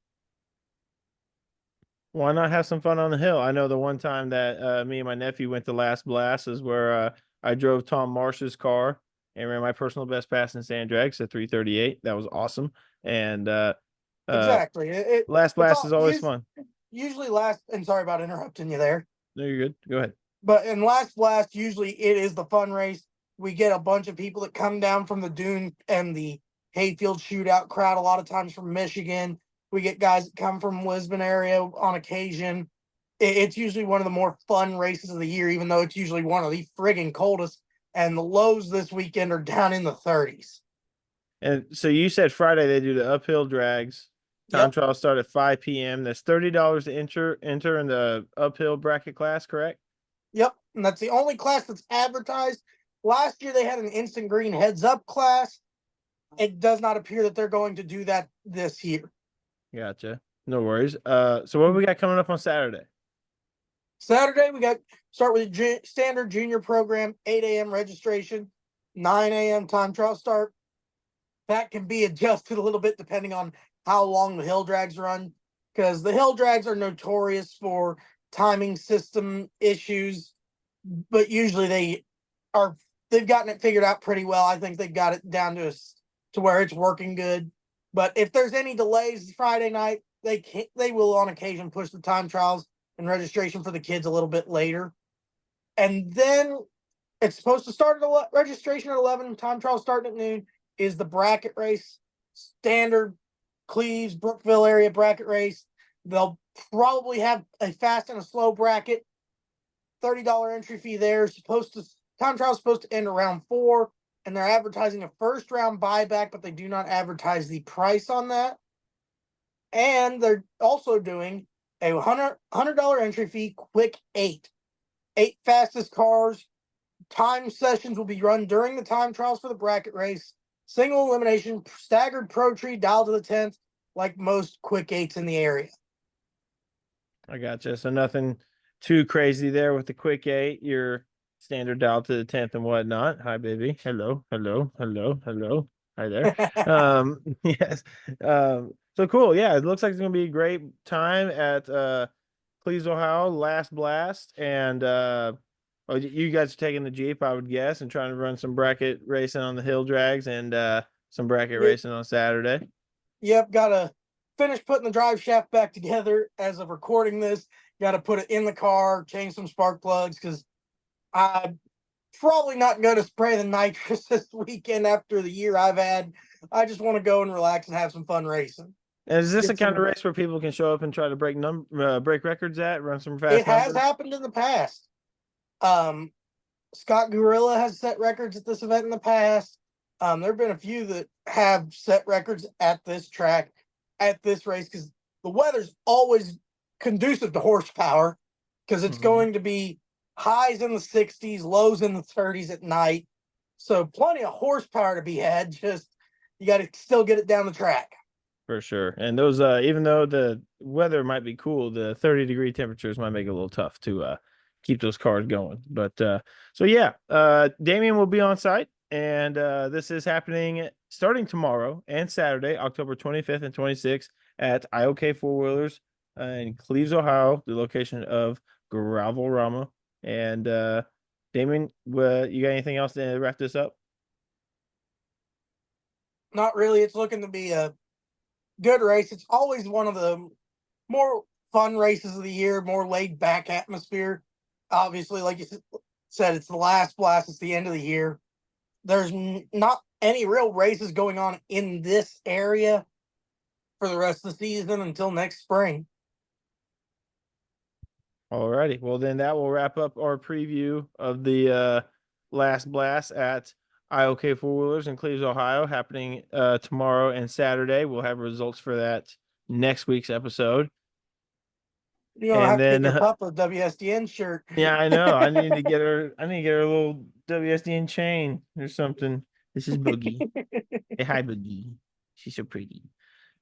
Speaker 1: Why not have some fun on the hill? I know the one time that me and my nephew went to Last Blast is where I drove Tom Marsh's car and ran my personal best pass in Sand Drags at 338. That was awesome. And
Speaker 4: Exactly.
Speaker 1: Last Blast is always fun.
Speaker 4: Usually and sorry about interrupting you there.
Speaker 1: No, you're good. Go ahead.
Speaker 4: But in Last Blast, usually it is the fun race. We get a bunch of people that come down from the Dune and the Hayfield shootout crowd, a lot of times from Michigan. We get guys that come from Lisbon area on occasion. It's usually one of the more fun races of the year, even though it's usually one of the friggin' coldest. And the lows this weekend are down in the 30s.
Speaker 1: And so you said Friday they do the uphill drags. Time trials start at 5 p.m. That's $30 to enter in the uphill bracket class, correct?
Speaker 4: Yep, and that's the only class that's advertised. Last year they had an instant green heads up class. It does not appear that they're going to do that this year.
Speaker 1: Gotcha. No worries. So what do we got coming up on Saturday?
Speaker 4: Saturday we got start with the standard junior program, 8 a.m. registration, 9 a.m. time trial start. That can be adjusted a little bit depending on how long the hill drags run, because the hill drags are notorious for timing system issues, but usually they've gotten it figured out pretty well. I think they've got it down to where it's working good. But if there's any delays Friday night, they will on occasion push the time trials and registration for the kids a little bit later. And then it's supposed to start at registration at 11, time trial starting at noon, is the bracket race, standard Cleves, Brookville area bracket race. They'll probably have a fast and a slow bracket. $30 entry fee there. Time trial is supposed to end around 4, and they're advertising a first round buyback, but they do not advertise the price on that. And they're also doing a $100 entry fee, quick 8 fastest cars. Time sessions will be run during the time trials for the bracket race. Single elimination, staggered pro tree, dial to the 10th, like most quick 8s in the area.
Speaker 1: I gotcha. So nothing too crazy there with the quick 8. Your standard dial to the 10th and whatnot. Hi, baby. Hello. Hi there. Yes. So cool. Yeah, it looks like it's gonna be a great time at Cleves, Ohio, Last Blast. And you guys are taking the Jeep, I would guess, and trying to run some bracket racing on the hill drags and some bracket racing on Saturday.
Speaker 4: Yep, gotta finish putting the drive shaft back together as of recording this. Gotta put it in the car, change some spark plugs, because I'm probably not going to spray the nitrous this weekend after the year I've had. I just want to go and relax and have some fun racing.
Speaker 1: And is this the kind of race where people can show up and try to break records run some fast
Speaker 4: It has happened in the past. Scott Gorilla has set records at this event in the past. There have been a few that have set records at this track, at this race, because the weather's always conducive to horsepower, because it's going to be highs in the 60s, lows in the 30s at night. So plenty of horsepower to be had. Just you got to still get it down the track.
Speaker 1: For sure. And those, even though the weather might be cool, the 30-degree temperatures might make it a little tough to keep those cars going. But so yeah, Damian will be on site, and this is happening starting tomorrow and Saturday, October 25th and 26th at I.O.K. Four Wheelers in Cleves, Ohio, the location of Gravelrama. And Damian, you got anything else to wrap this up?
Speaker 4: Not really. It's looking to be a good race. It's always one of the more fun races of the year, more laid back atmosphere. Obviously, like you said, it's the Last Blast. It's the end of the year. There's not any real races going on in this area. for the rest of the season until next spring.
Speaker 1: Alrighty. Well, then that will wrap up our preview of the last blast at I.O.K. Four Wheelers in Cleves, Ohio, happening tomorrow and Saturday. We'll have results for that next week's episode.
Speaker 4: You're gonna
Speaker 1: And
Speaker 4: have to
Speaker 1: then,
Speaker 4: get your Papa a WSDN shirt.
Speaker 1: Yeah, I know. I need to get her. I need to get her a little WSDN chain or something. This is Boogie. Hey, hi, Boogie. She's so pretty.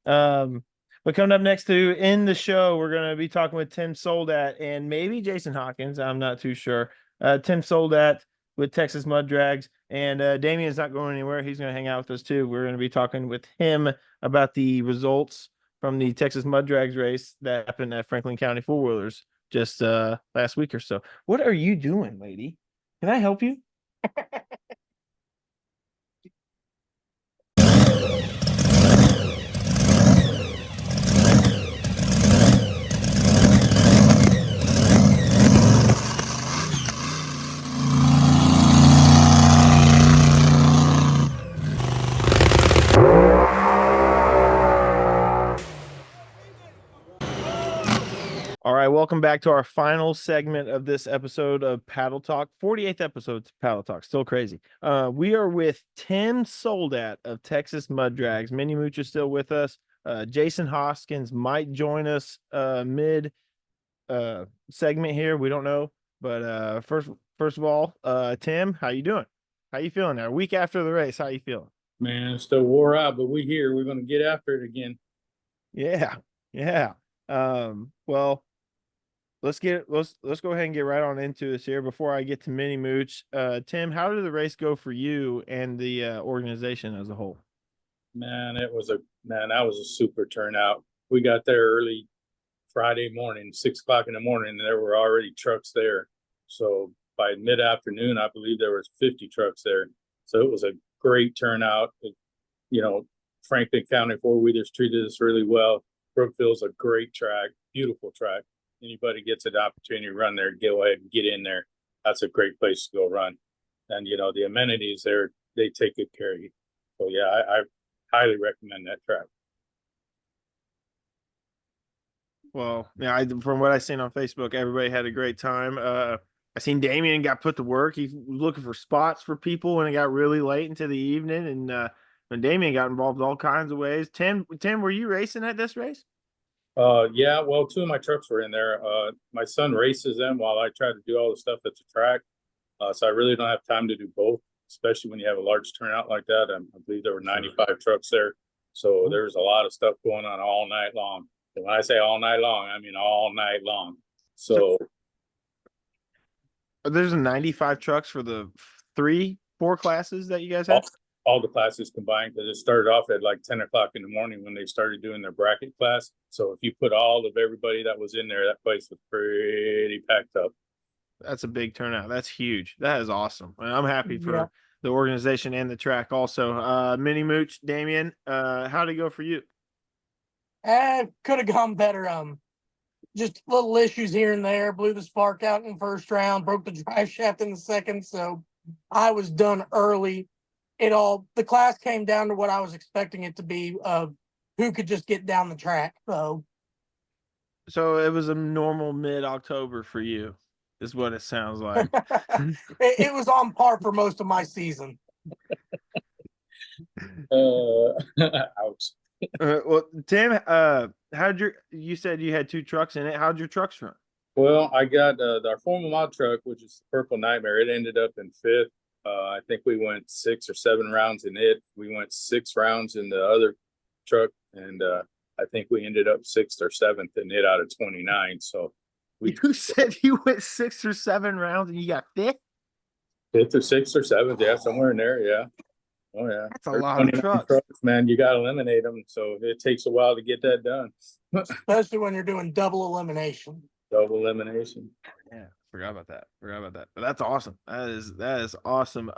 Speaker 1: But coming up next to end the show, we're going to be talking with Tim Soldat and maybe Jason Hoskins. I'm not too sure. Tim Soldat with Texas Mud Drags, and Damian's not going anywhere. He's going to hang out with us too. We're going to be talking with him about the results from the Texas Mud Drags race that happened at Franklin County Four Wheelers just last week or so. What are you doing, lady? Can I help you? All right, welcome back to our final segment of this episode of Paddle Talk. 48th episode of Paddle Talk, still crazy. We are with Tim Soldat of Texas Mud Drags. Mini Mooch is still with us. Jason Hoskins might join us mid segment here. We don't know, but first of all, Tim, how you doing? How you feeling there? A week after the race, how you feeling?
Speaker 5: Man, still wore out, but we here. We're gonna get after it again.
Speaker 1: Yeah. Well, let's go ahead and get right on into this here before I get to Mini Mooch. Tim, how did the race go for you and the organization as a whole?
Speaker 5: Man, that was a super turnout. We got there early Friday morning, 6 o'clock in the morning, and there were already trucks there. So by mid-afternoon, I believe there was 50 trucks there. So it was a great turnout. Franklin County Four Wheelers treated us really well. Brookville's a great track, beautiful track. Anybody gets an opportunity to run there, go ahead and get in there. That's a great place to go run. And, the amenities there, they take good care of you. So, yeah, I highly recommend that track.
Speaker 1: Well, yeah, from what I've seen on Facebook, everybody had a great time. I seen Damian got put to work. He was looking for spots for people when it got really late into the evening. And when Damian got involved in all kinds of ways. Tim, were you racing at this race?
Speaker 5: Yeah, well, two of my trucks were in there. My son races them while I try to do all the stuff at the track. So I really don't have time to do both, especially when you have a large turnout like that. I believe there were 95 trucks there. So there's a lot of stuff going on all night long. And when I say all night long, I mean all night long. So
Speaker 1: there's a 95 trucks for the 4 classes that you guys have?
Speaker 5: All the classes combined, because it started off at like 10 o'clock in the morning when they started doing their bracket class. So if you put all of everybody that was in there, that place was pretty packed up.
Speaker 1: That's a big turnout. That's huge. That is awesome. And I'm happy for the organization and the track also. Mini Mooch, Damian, how'd it go for you?
Speaker 4: Could have gone better. Just little issues here and there. Blew the spark out in the first round, broke the drive shaft in the second. So I was done early. The class came down to what I was expecting it to be of who could just get down the track. So
Speaker 1: it was a normal mid-October for you, is what it sounds like.
Speaker 4: it was on par for most of my season.
Speaker 5: Ouch.
Speaker 1: Well, Tim, you said you had 2 trucks in it. How'd your trucks run?
Speaker 5: Well, I got our former mod truck, which is the Purple Nightmare. It ended up in 5th. I think we went 6 or 7 rounds in it. We went 6 rounds in the other truck, and I think we ended up 6th or 7th in it out of 29. So
Speaker 1: you said you went 6 or 7 rounds and you got 5th?
Speaker 5: 5th or 6th or 7th, yeah, somewhere in there, yeah. Oh yeah,
Speaker 1: that's a lot of trucks,
Speaker 5: man. You got to eliminate them, so it takes a while to get that done.
Speaker 4: Especially when you're doing double elimination.
Speaker 5: Double elimination.
Speaker 1: Yeah, forgot about that. But that's awesome. That is awesome.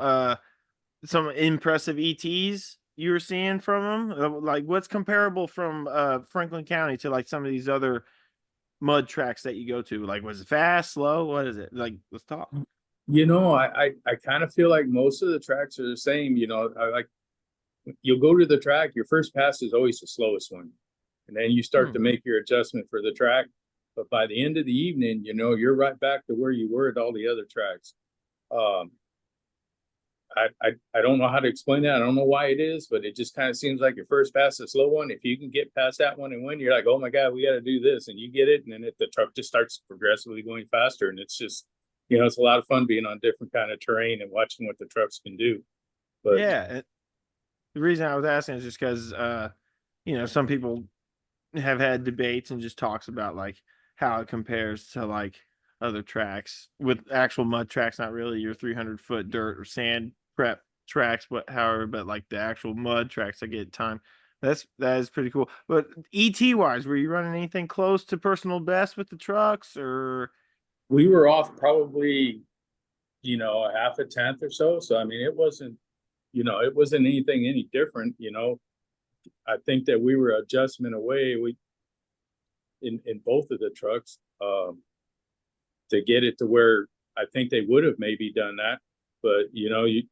Speaker 1: Some impressive ETs you were seeing from them. Like, what's comparable from Franklin County to like some of these other mud tracks that you go to? Like, was it fast, slow? What is it? Like, let's talk.
Speaker 5: I kind of feel like most of the tracks are the same. You'll go to the track, your first pass is always the slowest one. and then you start to make your adjustment for the track. But by the end of the evening, you know, you're right back to where you were at all the other tracks. I don't know how to explain that. I don't know why it is, but it just kind of seems like your first pass is a slow one. If you can get past that one and win, you're like, oh my God, we got to do this. And you get it. And then the truck just starts progressively going faster. And it's just, you know, it's a lot of fun being on different kind of terrain and watching what the trucks can do. But
Speaker 1: yeah, the reason I was asking is just because, you know, some people have had debates and just talks about like how it compares to like other tracks with actual mud tracks, not really your 300-foot dirt or sand prep tracks, but like the actual mud tracks that get time. That is pretty cool. But ET wise, were you running anything close to personal best with the trucks, or
Speaker 5: we were off probably, you know, a half a tenth or so. So I mean, it wasn't, you know, it wasn't anything any different. You know, I think that we were adjustment away. In both of the trucks, to get it to where I think they would have maybe done that, but you know, you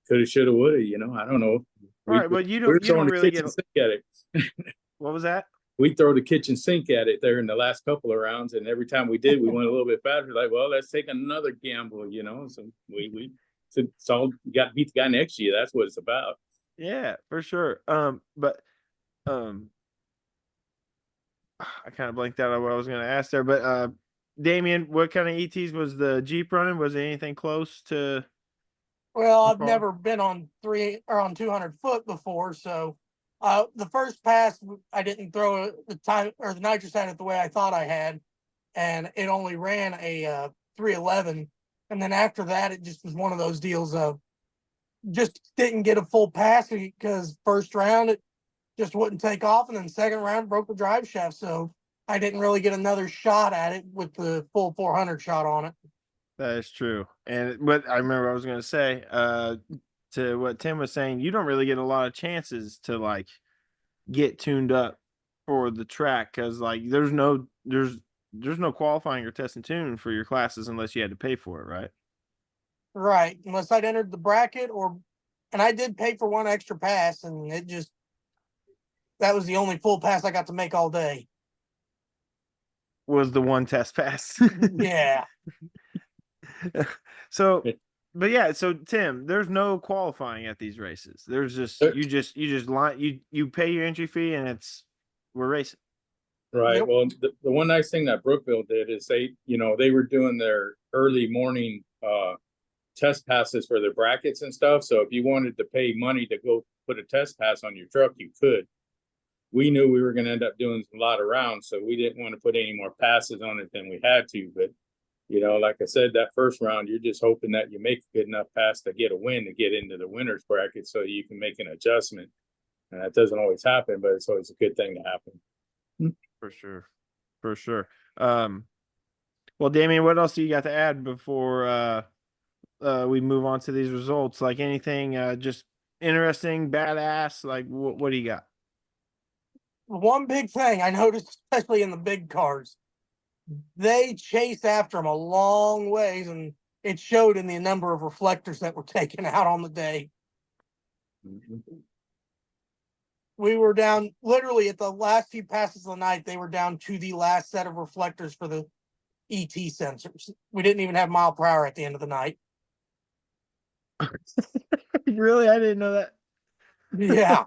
Speaker 5: coulda, shoulda, woulda. You know, I don't know.
Speaker 1: right? But you don't really get.
Speaker 5: Sink at it.
Speaker 1: What was that?
Speaker 5: We throw the kitchen sink at it there in the last couple of rounds, and every time we did, we went a little bit faster. Like, well, let's take another gamble. You know, so it's all, you got to beat the guy next to you. That's what it's about.
Speaker 1: Yeah, for sure. But I kind of blanked out on what I was going to ask there. But Damian, what kind of ETs was the Jeep running? Was it anything close to?
Speaker 4: Well, I've never been on 200 foot before, so the first pass I didn't throw the time or the nitrous at it the way I thought I had, and it only ran a 311. And then after that, it just was one of those deals of just didn't get a full pass because first round it just wouldn't take off, and then second round broke the drive shaft, so I didn't really get another shot at it with the full 400 shot on it.
Speaker 1: That is true. And what I remember I was going to say, to what Tim was saying, you don't really get a lot of chances to like get tuned up for the track because like there's no qualifying or test and tune for your classes unless you had to pay for it, right?
Speaker 4: Right, unless I'd entered the bracket and I did pay for one extra pass, and that was the only full pass I got to make all day.
Speaker 1: Was the one test pass.
Speaker 4: Yeah.
Speaker 1: So, but yeah, so Tim, there's no qualifying at these races. There's just you just you pay your entry fee and we're racing.
Speaker 5: Right.
Speaker 4: Yep.
Speaker 5: Well, the one nice thing that Brookville did is they were doing their early morning test passes for their brackets and stuff. So if you wanted to pay money to go put a test pass on your truck, you could. We knew we were going to end up doing a lot of rounds, so we didn't want to put any more passes on it than we had to. But you know, like I said, that first round, you're just hoping that you make a good enough pass to get a win to get into the winner's bracket so you can make an adjustment. And that doesn't always happen, but it's always a good thing to happen.
Speaker 1: For sure. For sure. Well, Damian, what else do you got to add before we move on to these results? Like anything just interesting, badass? Like what do you got?
Speaker 4: One big thing I noticed, especially in the big cars, they chased after them a long ways, and it showed in the number of reflectors that were taken out on the day.
Speaker 5: Mm-hmm.
Speaker 4: We were down literally at the last few passes of the night. They were down to the last set of reflectors for the ET sensors. We didn't even have mile per hour at the end of the night.
Speaker 1: Really? I didn't know that.
Speaker 4: Yeah.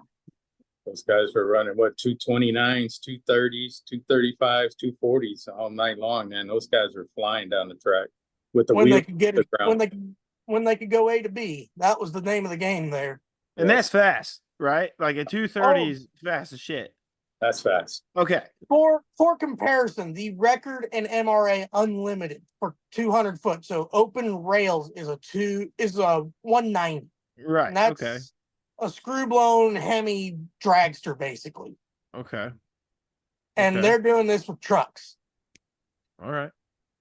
Speaker 5: Those guys were running 229s, 230s, 235s, 240s all night long, man. Those guys were flying down the track with the
Speaker 4: when
Speaker 5: wheel
Speaker 4: they could get it, when they could go A to B. That was the name of the game there.
Speaker 1: And that's fast, right? Like a 230 is fast as shit.
Speaker 5: That's fast.
Speaker 1: Okay.
Speaker 4: For comparison, the record in MRA unlimited for 200 foot, so open rails is a 190.
Speaker 1: Right.
Speaker 4: And that's a screw blown Hemi dragster, basically.
Speaker 1: Okay.
Speaker 4: And they're doing this with trucks.
Speaker 1: All right.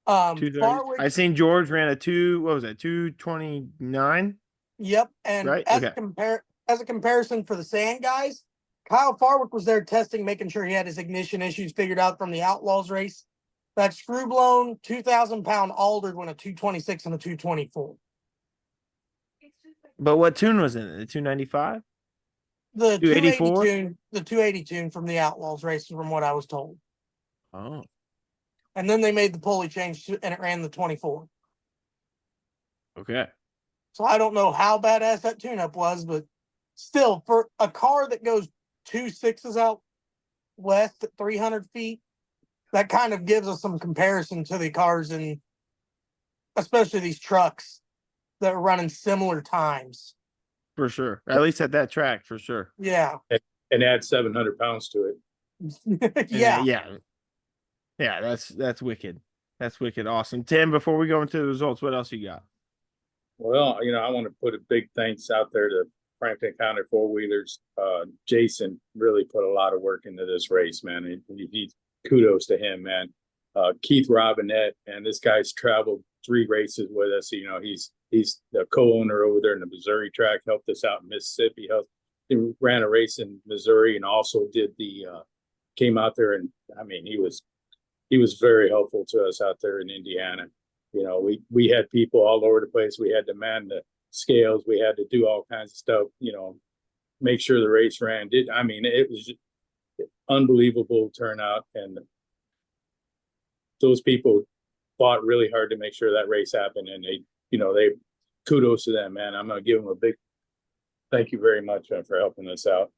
Speaker 4: Farwick,
Speaker 1: I seen George ran a 229.
Speaker 4: Yep. And
Speaker 1: right?
Speaker 4: as a comparison for the sand guys, Kyle Farwick was there testing, making sure he had his ignition issues figured out from the Outlaws race. That screw blown 2,000-pound Alder went a 226 and a 224.
Speaker 1: But what tune was in it? The 295?
Speaker 4: The
Speaker 1: 284?
Speaker 4: 280 tune from the Outlaws race, from what I was told.
Speaker 1: Oh,
Speaker 4: And then they made the pulley change and it ran the 24.
Speaker 1: okay.
Speaker 4: So I don't know how badass that tune-up was, but still, for a car that goes 2.6s out west at 300 feet, that kind of gives us some comparison to the cars, and especially these trucks that are running similar times.
Speaker 1: For sure. At least at that track, for sure.
Speaker 4: Yeah.
Speaker 5: And add 700 pounds to it.
Speaker 4: Yeah.
Speaker 1: Yeah, that's wicked. That's wicked awesome. Tim, before we go into the results, what else you got?
Speaker 5: Well, I want to put a big thanks out there to Franklin County Four Wheelers. Jason really put a lot of work into this race, man. He kudos to him, man. Keith Robinette, and this guy's traveled 3 races with us. He's the co-owner over there in the Missouri track, helped us out in Mississippi. He ran a race in Missouri and also did came out there, and I mean, he was very helpful to us out there in Indiana. We had people all over the place. We had to man the scales. We had to do all kinds of stuff, make sure the race ran. It was unbelievable turnout, and those people fought really hard to make sure that race happened. And they kudos to them, man. I'm going to give them a big thank you very much for helping us out.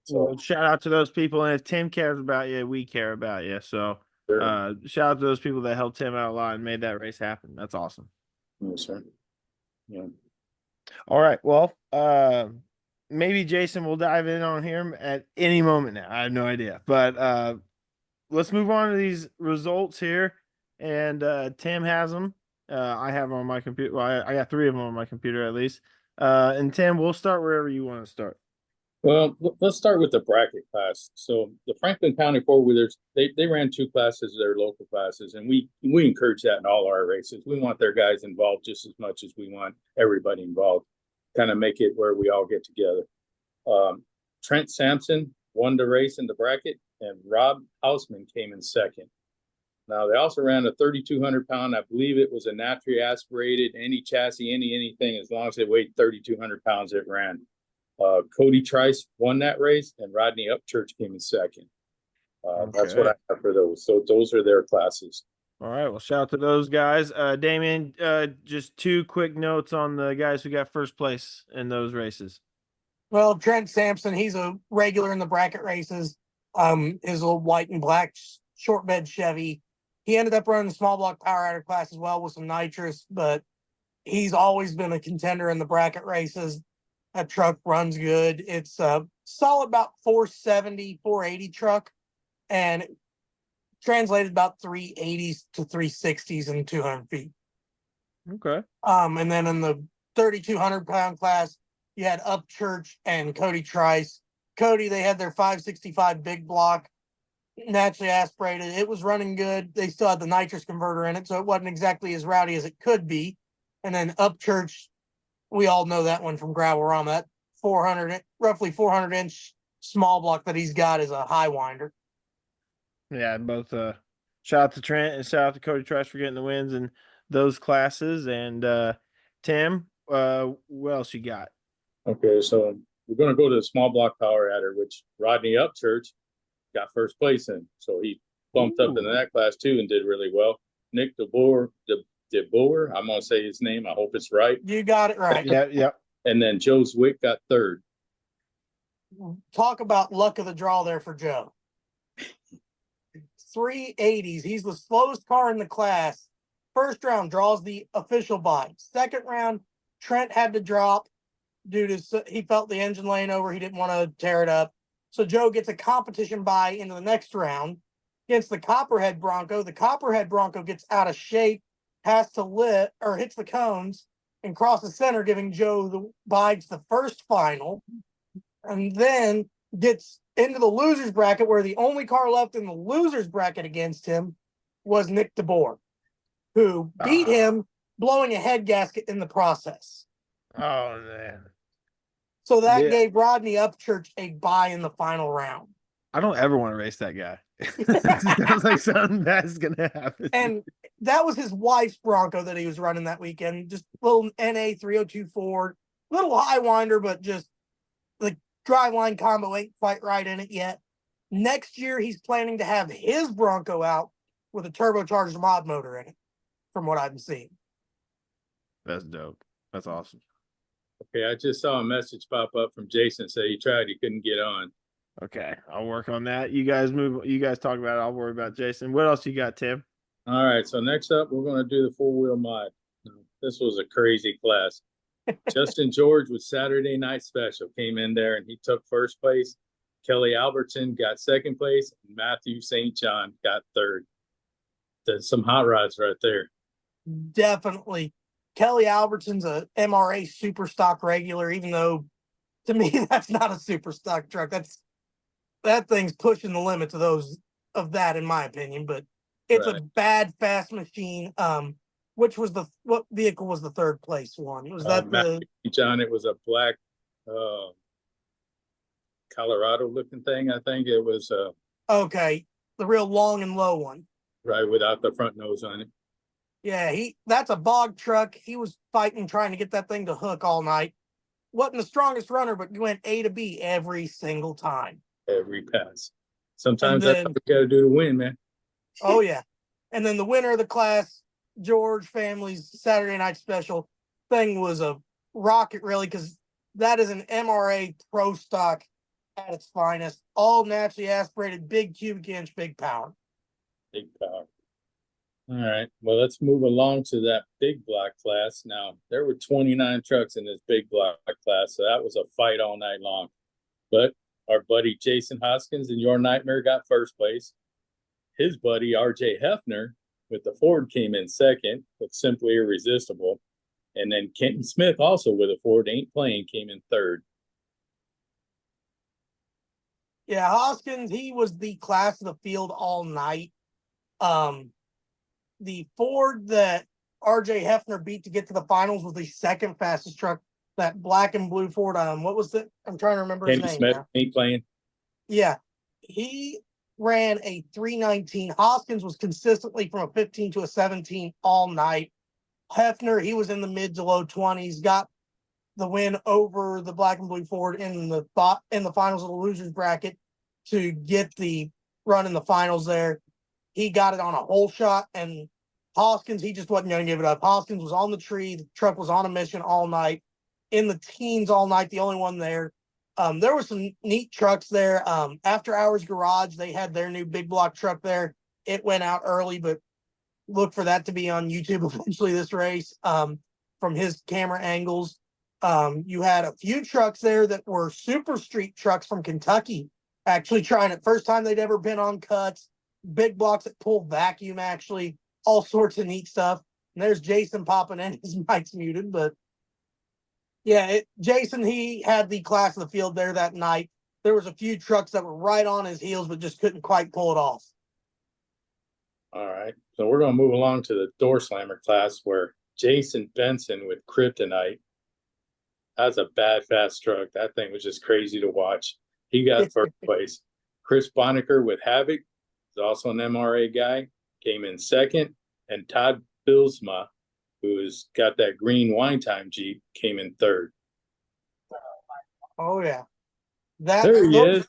Speaker 5: So
Speaker 1: Well, shout out to those people. And if Tim cares about you, we care about you. So
Speaker 5: sure.
Speaker 1: shout out to those people that helped Tim out a lot and made that race happen. That's awesome.
Speaker 5: Yes, sir. Yeah.
Speaker 1: All right. Well, maybe Jason will dive in on here at any moment now. I have no idea. But let's move on to these results here. And Tim has them. I have them on my computer. Well, I got 3 of them on my computer at least. And Tim, we'll start wherever you want to start.
Speaker 5: Well, let's start with the bracket class. So the Franklin County Four-Wheelers, they ran 2 classes, their local classes, and we encourage that in all our races. We want their guys involved just as much as we want everybody involved, kind of make it where we all get together. Trent Sampson won the race in the bracket, and Rob Hausman came in second. Now, they also ran a 3,200 pound, I believe it was a naturally aspirated, any chassis, anything, as long as it weighed 3,200 pounds, it ran. Cody Trice won that race, and Rodney Upchurch came in second. That's what I have for those. So those are their classes.
Speaker 1: All right. Well, shout out to those guys. Damian, just 2 quick notes on the guys who got first place in those races.
Speaker 4: Well, Trent Sampson, he's a regular in the bracket races. His little white and black short bed Chevy. He ended up running the small block power adder class as well with some nitrous, but he's always been a contender in the bracket races. That truck runs good. It's a solid about 470, 480 truck, and it translated about 380s to 360s in 200 feet.
Speaker 1: Okay.
Speaker 4: And then in the 3,200 pound class, you had Upchurch and Cody Trice. Cody, they had their 565 big block, naturally aspirated. It was running good. They still had the nitrous converter in it, so it wasn't exactly as rowdy as it could be. And then Upchurch, we all know that one from Gravelrama. That roughly 400 inch small block that he's got is a high winder.
Speaker 1: Yeah, both shout out to Trent and shout out to Cody Trice for getting the wins in those classes. And Tim, what else you got?
Speaker 5: Okay, so we're going to go to the small block power adder, which Rodney Upchurch got first place in. So he bumped up into that class too and did really well. Nick DeBoer, I'm going to say his name. I hope it's right.
Speaker 4: You got it right.
Speaker 1: Yeah.
Speaker 5: And then Joe Zwick got third.
Speaker 4: Talk about luck of the draw there for Joe. 380s. He's the slowest car in the class. First round draws the official bye. Second round, Trent had to drop due to he felt the engine laying over. He didn't want to tear it up. So Joe gets a competition bye into the next round against the Copperhead Bronco. The Copperhead Bronco gets out of shape, has to lift or hits the cones and crosses center, giving Joe the bye to the first final, and then gets into the losers bracket, where the only car left in the losers bracket against him was Nick DeBoer, who beat him, blowing a head gasket in the process.
Speaker 1: Oh, man.
Speaker 4: So that gave Rodney Upchurch a bye in the final round.
Speaker 1: I don't ever want to race that guy. It sounds like something bad's going to happen.
Speaker 4: And that was his wife's Bronco that he was running that weekend. Just little NA 302 Ford, little high winder, but just like driveline combo ain't quite right in it yet. Next year, he's planning to have his Bronco out with a turbocharged mod motor in it, from what I've seen.
Speaker 1: That's dope. That's awesome.
Speaker 5: Okay, I just saw a message pop up from Jason say he tried, he couldn't get on.
Speaker 1: Okay, I'll work on that. You guys move. You guys talk about it. I'll worry about Jason. What else you got, Tim?
Speaker 5: All right, so next up, we're going to do the 4-wheel mod. This was a crazy class. Justin George with Saturday Night Special came in there and he took first place. Kelly Albertson got second place. And Matthew St. John got third. That's some hot rods right there.
Speaker 4: Definitely. Kelly Albertson's a MRA super stock regular, even though to me that's not a super stock truck. That thing's pushing the limits of that, in my opinion. But it's
Speaker 5: Right.
Speaker 4: a bad fast machine. What vehicle was the third place one? Was that
Speaker 5: Matthew St. John, it was a black Colorado looking thing. I think it was
Speaker 4: okay, the real long and low one.
Speaker 5: right without the front nose on it.
Speaker 4: Yeah, that's a bog truck. He was fighting, trying to get that thing to hook all night. Wasn't the strongest runner, but went A to B every single time.
Speaker 5: Every pass. Sometimes
Speaker 4: And
Speaker 5: that's what we got to do to win, man.
Speaker 4: Oh, yeah. And then the winner of the class, George family's Saturday Night Special thing, was a rocket, really, because that is an MRA Pro stock at its finest. All naturally aspirated, big cubic inch, big power.
Speaker 5: Big power. All right. Well, let's move along to that big block class. Now, there were 29 trucks in this big block class, so that was a fight all night long. But our buddy Jason Hoskins in Your Nightmare got first place. His buddy RJ Hefner with the Ford came in second with Simply Irresistible. And then Kenton Smith, also with a Ford Ain't Playing, came in third.
Speaker 4: Yeah, Hoskins, he was the class of the field all night. The Ford that RJ Hefner beat to get to the finals was the second fastest truck. That black and blue Ford. What was it? I'm trying to remember his
Speaker 5: Kenton
Speaker 4: name
Speaker 5: Smith
Speaker 4: now.
Speaker 5: Ain't Playing.
Speaker 4: Yeah, he ran a 3:19. Hoskins was consistently from a 15 to a 17 all night. Hefner, he was in the mid to low 20s, got the win over the black and blue Ford in the finals of the losers bracket to get the run in the finals there. He got it on a hole shot, and Hoskins, he just wasn't going to give it up. Hoskins was on the tree. The truck was on a mission all night, in the teens all night, the only one there. There were some neat trucks there. After Hours Garage, they had their new big block truck there. It went out early, but look for that to be on YouTube eventually this race, from his camera angles. You had a few trucks there that were super street trucks from Kentucky, actually trying it. First time they'd ever been on cuts, big blocks that pull vacuum, actually, all sorts of neat stuff. And there's Jason popping in. His mic's muted, but yeah, Jason, he had the class of the field there that night. There was a few trucks that were right on his heels, but just couldn't quite pull it off.
Speaker 5: All right. So we're going to move along to the door slammer class where Jason Benson with Kryptonite. That's a bad, fast truck. That thing was just crazy to watch. He got first place. Chris Bonneker with Havoc is also an MRA guy, came in second. And Todd Bilsma, who's got that green Wine Time Jeep, came in third.
Speaker 4: Oh, yeah.
Speaker 5: There he is.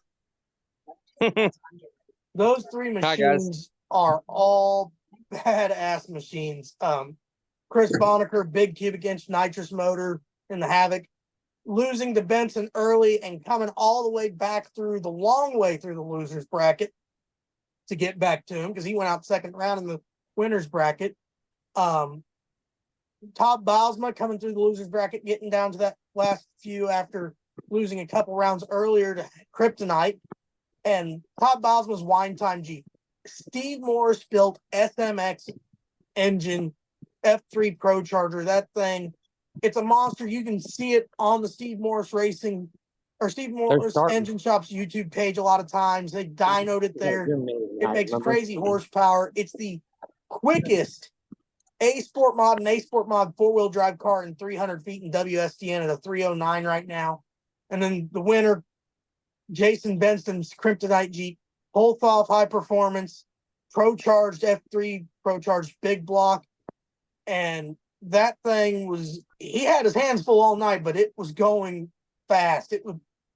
Speaker 4: Those three machines are all badass machines. Chris Bonneker, big cubic inch nitrous motor in the Havoc, losing to Benson early and coming all the way back through the long way through the losers bracket to get back to him, because he went out second round in the winners bracket. Todd Bilsma coming through the losers bracket, getting down to that last few after losing a couple rounds earlier to Kryptonite. And Todd Bilsma's Wine Time Jeep. Steve Morris built SMX engine F3 Pro Charger. That thing, it's a monster. You can see it on the Steve Morris Racing or Steve Morris Engine Shop's YouTube page a lot of times. They dynoed it there. It makes crazy horsepower. It's the quickest A Sport Mod and A Sport Mod four-wheel drive car in 300 feet in WSTN at a 309 right now. And then the winner, Jason Benson's Kryptonite Jeep, Holthoff High Performance, Pro-Charged F3, Pro-Charged Big Block. And that thing was, he had his hands full all night, but it was going fast.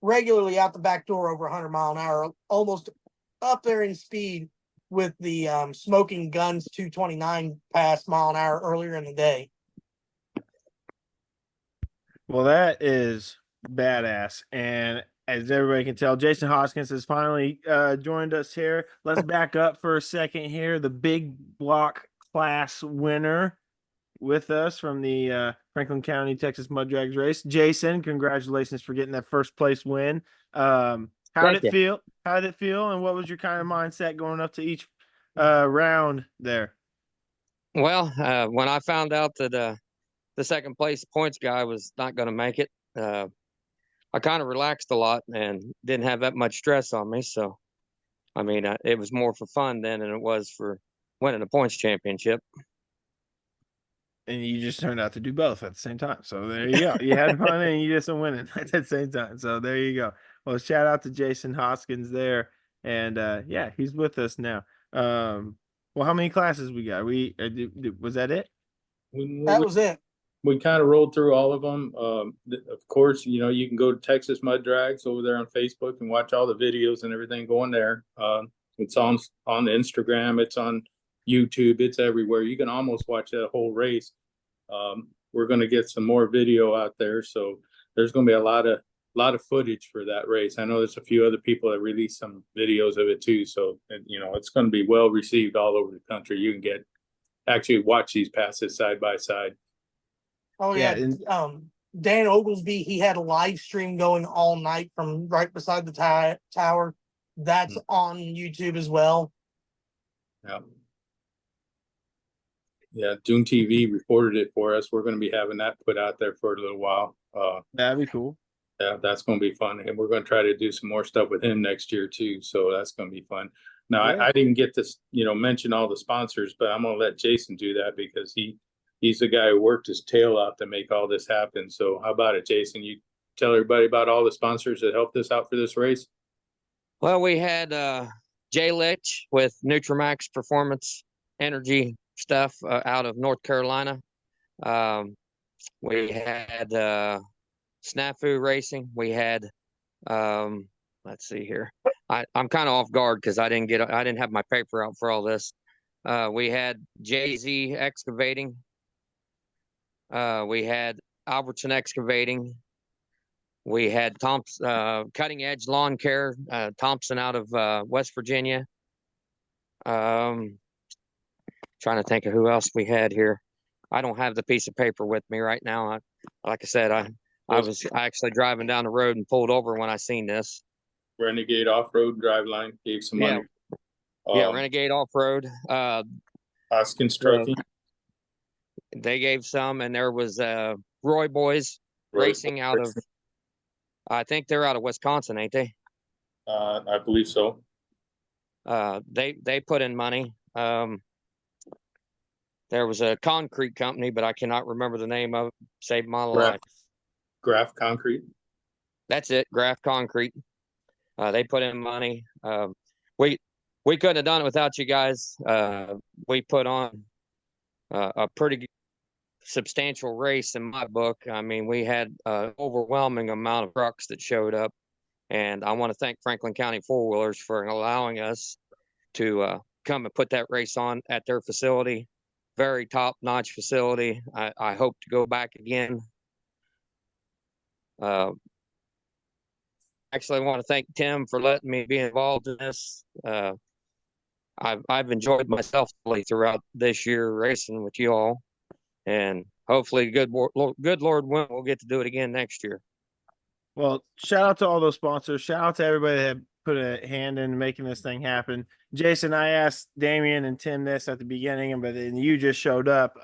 Speaker 4: regularly out the back door over 100 mph, almost up there in speed with the Smoking Guns 229 pass mile an hour earlier in the day.
Speaker 1: Well, that is badass. And as everybody can tell, Jason Hoskins has finally joined us here. Let's back up for a second here. The big block class winner with us from the Franklin County, Texas Mud Drags race. Jason, congratulations for getting that first place win. How did it feel? How did it feel? And what was your kind of mindset going up to each round there?
Speaker 6: Well, when I found out that the second place points guy was not going to make it, I kind of relaxed a lot and didn't have that much stress on me. So, I mean, it was more for fun then than it was for winning a points championship.
Speaker 1: And you just turned out to do both at the same time. So there you go. You had fun and you just winning at the same time. So there you go. Well, shout out to Jason Hoskins there. And yeah, he's with us now. Well, how many classes we got? Was that it?
Speaker 4: That was it.
Speaker 5: We kind of rolled through all of them. Of course, you know, you can go to Texas Mud Drags over there on Facebook and watch all the videos and everything going there. It's on Instagram. It's on YouTube. It's everywhere. You can almost watch that whole race. We're going to get some more video out there, so there's going to be a lot of footage for that race. I know there's a few other people that released some videos of it too, so you know it's going to be well received all over the country. You can actually watch these passes side by side.
Speaker 4: Oh yeah, Dan Oglesby, he had a live stream going all night from right beside the tower. That's on YouTube as well.
Speaker 5: Yeah. Yeah, Dune TV reported it for us. We're going to be having that put out there for a little while.
Speaker 1: That'd be cool.
Speaker 5: Yeah, that's going to be fun. And we're going to try to do some more stuff with him next year too. So that's going to be fun. Now, yeah. I didn't get to, mention all the sponsors, but I'm going to let Jason do that because he's the guy who worked his tail out to make all this happen. So how about it, Jason? You tell everybody about all the sponsors that helped us out for this race.
Speaker 6: Well, we had Jay Litch with Nutramax Performance Energy stuff out of North Carolina. We had Snafu Racing. We had let's see here. I'm kind of off guard because I didn't have my paper out for all this. We had JZ Excavating. We had Albertson Excavating. We had Cutting Edge Lawn Care, Thompson out of West Virginia. Trying to think of who else we had here. I don't have the piece of paper with me right now. Like I said, I was actually driving down the road and pulled over when I seen this.
Speaker 5: Renegade Off-Road Driveline gave some money.
Speaker 6: Yeah, Renegade Off-Road.
Speaker 5: Hoskins Trucking.
Speaker 6: They gave some, and there was Roy Boys Racing out of, I think they're out of Wisconsin, ain't they?
Speaker 5: I believe so.
Speaker 6: They put in money. There was a concrete company, but I cannot remember the name of it. Saved my life.
Speaker 5: Graph Concrete.
Speaker 6: That's it. Graph Concrete. They put in money. We couldn't have done it without you guys. We put on a pretty substantial race in my book. I mean, we had an overwhelming amount of trucks that showed up, and I want to thank Franklin County Four Wheelers for allowing us to come and put that race on at their facility. Very top-notch facility. I hope to go back again. Actually, I want to thank Tim for letting me be involved in this. I've enjoyed myself throughout this year racing with you all, and hopefully, good Lord willing, we'll get to do it again next year.
Speaker 1: Well, shout out to all those sponsors. Shout out to everybody that put a hand in making this thing happen. Jason, I asked Damian and Tim this at the beginning, but then you just showed up.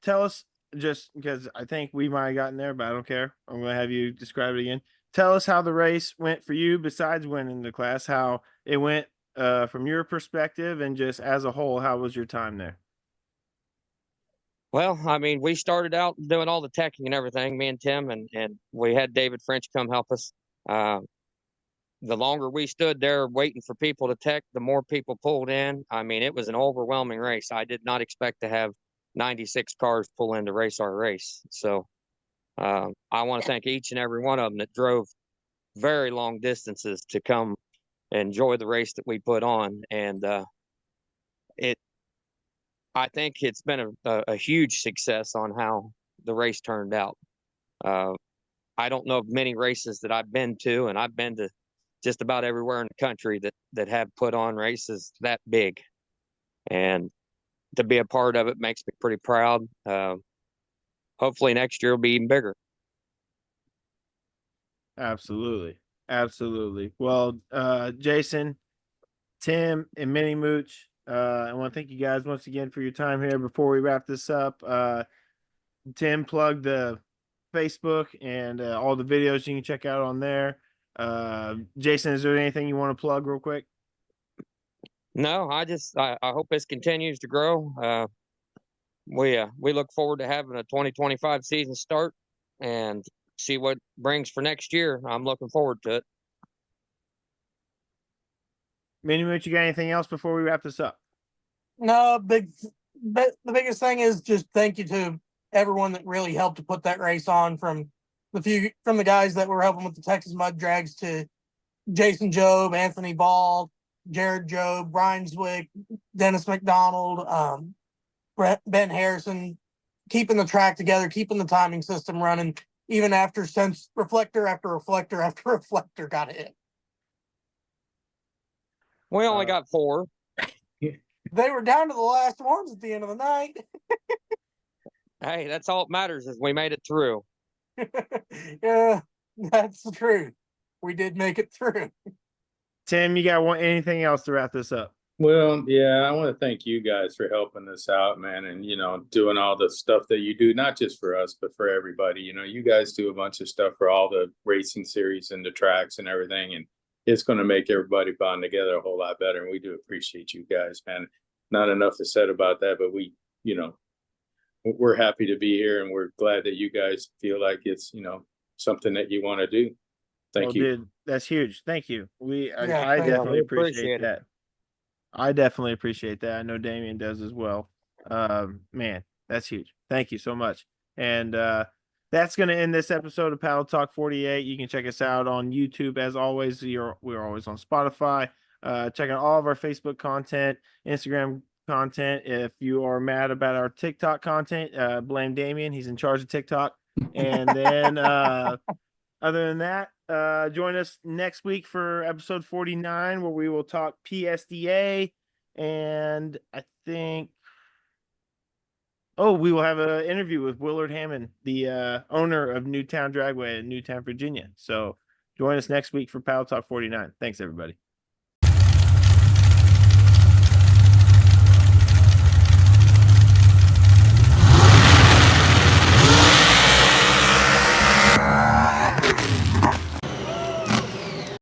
Speaker 1: Tell us, just because I think we might have gotten there, but I don't care. I'm going to have you describe it again. Tell us how the race went for you besides winning the class, how it went from your perspective, and just as a whole, how was your time there?
Speaker 6: Well, I mean, we started out doing all the teching and everything, me and Tim, and we had David French come help us. The longer we stood there waiting for people to tech, the more people pulled in. I mean, it was an overwhelming race. I did not expect to have 96 cars pull in to race our race. So I want to thank each and every one of them that drove very long distances to come enjoy the race that we put on. And I think it's been a huge success on how the race turned out. I don't know of many races that I've been to, and I've been to just about everywhere in the country that have put on races that big. And to be a part of it makes me pretty proud. Hopefully next year will be even bigger.
Speaker 1: Absolutely. Absolutely. Well, Jason, Tim, and Minnie Mooch, I want to thank you guys once again for your time here. Before we wrap this up, Tim plugged the Facebook and all the videos you can check out on there. Jason, is there anything you want to plug real quick?
Speaker 6: No, I hope this continues to grow. We look forward to having a 2025 season start and see what brings for next year. I'm looking forward to it.
Speaker 1: Minnie Mooch, you got anything else before we wrap this up?
Speaker 4: No, but the biggest thing is just thank you to everyone that really helped to put that race on, from the guys that were helping with the Texas Mud Drags to Jason Job, Anthony Ball, Jared Job, Brian Zwick, Dennis McDonald, Ben Harrison, keeping the track together, keeping the timing system running, even since reflector after reflector after reflector got hit.
Speaker 6: We only got 4.
Speaker 4: They were down to the last ones at the end of the night.
Speaker 6: Hey, that's all that matters, is we made it through.
Speaker 4: Yeah, that's the truth. We did make it through.
Speaker 1: Tim, you got anything else to wrap this up?
Speaker 5: Well, yeah, I want to thank you guys for helping us out, man, and doing all the stuff that you do, not just for us, but for everybody. You guys do a bunch of stuff for all the racing series and the tracks and everything, and it's going to make everybody bond together a whole lot better. And we do appreciate you guys, man. Not enough is said about that, but we're happy to be here, and we're glad that you guys feel like it's something that you want to do. Thank you.
Speaker 1: Dude, that's huge. Thank you. I
Speaker 4: thank you.
Speaker 1: definitely
Speaker 6: We
Speaker 1: appreciate
Speaker 6: appreciate it.
Speaker 1: that. I definitely appreciate that. I know Damian does as well. Man, that's huge. Thank you so much. And that's going to end this episode of Paddle Talk 48. You can check us out on YouTube as always. We're always on Spotify. Check out all of our Facebook content, Instagram content. If you are mad about our TikTok content, blame Damian. He's in charge of TikTok. And then other than that, join us next week for episode 49, where we will talk PSDA, and I think we will have an interview with Willard Hammond, the owner of Newtown Dragway in Newtown, Virginia. So join us next week for Paddle Talk 49. Thanks, everybody.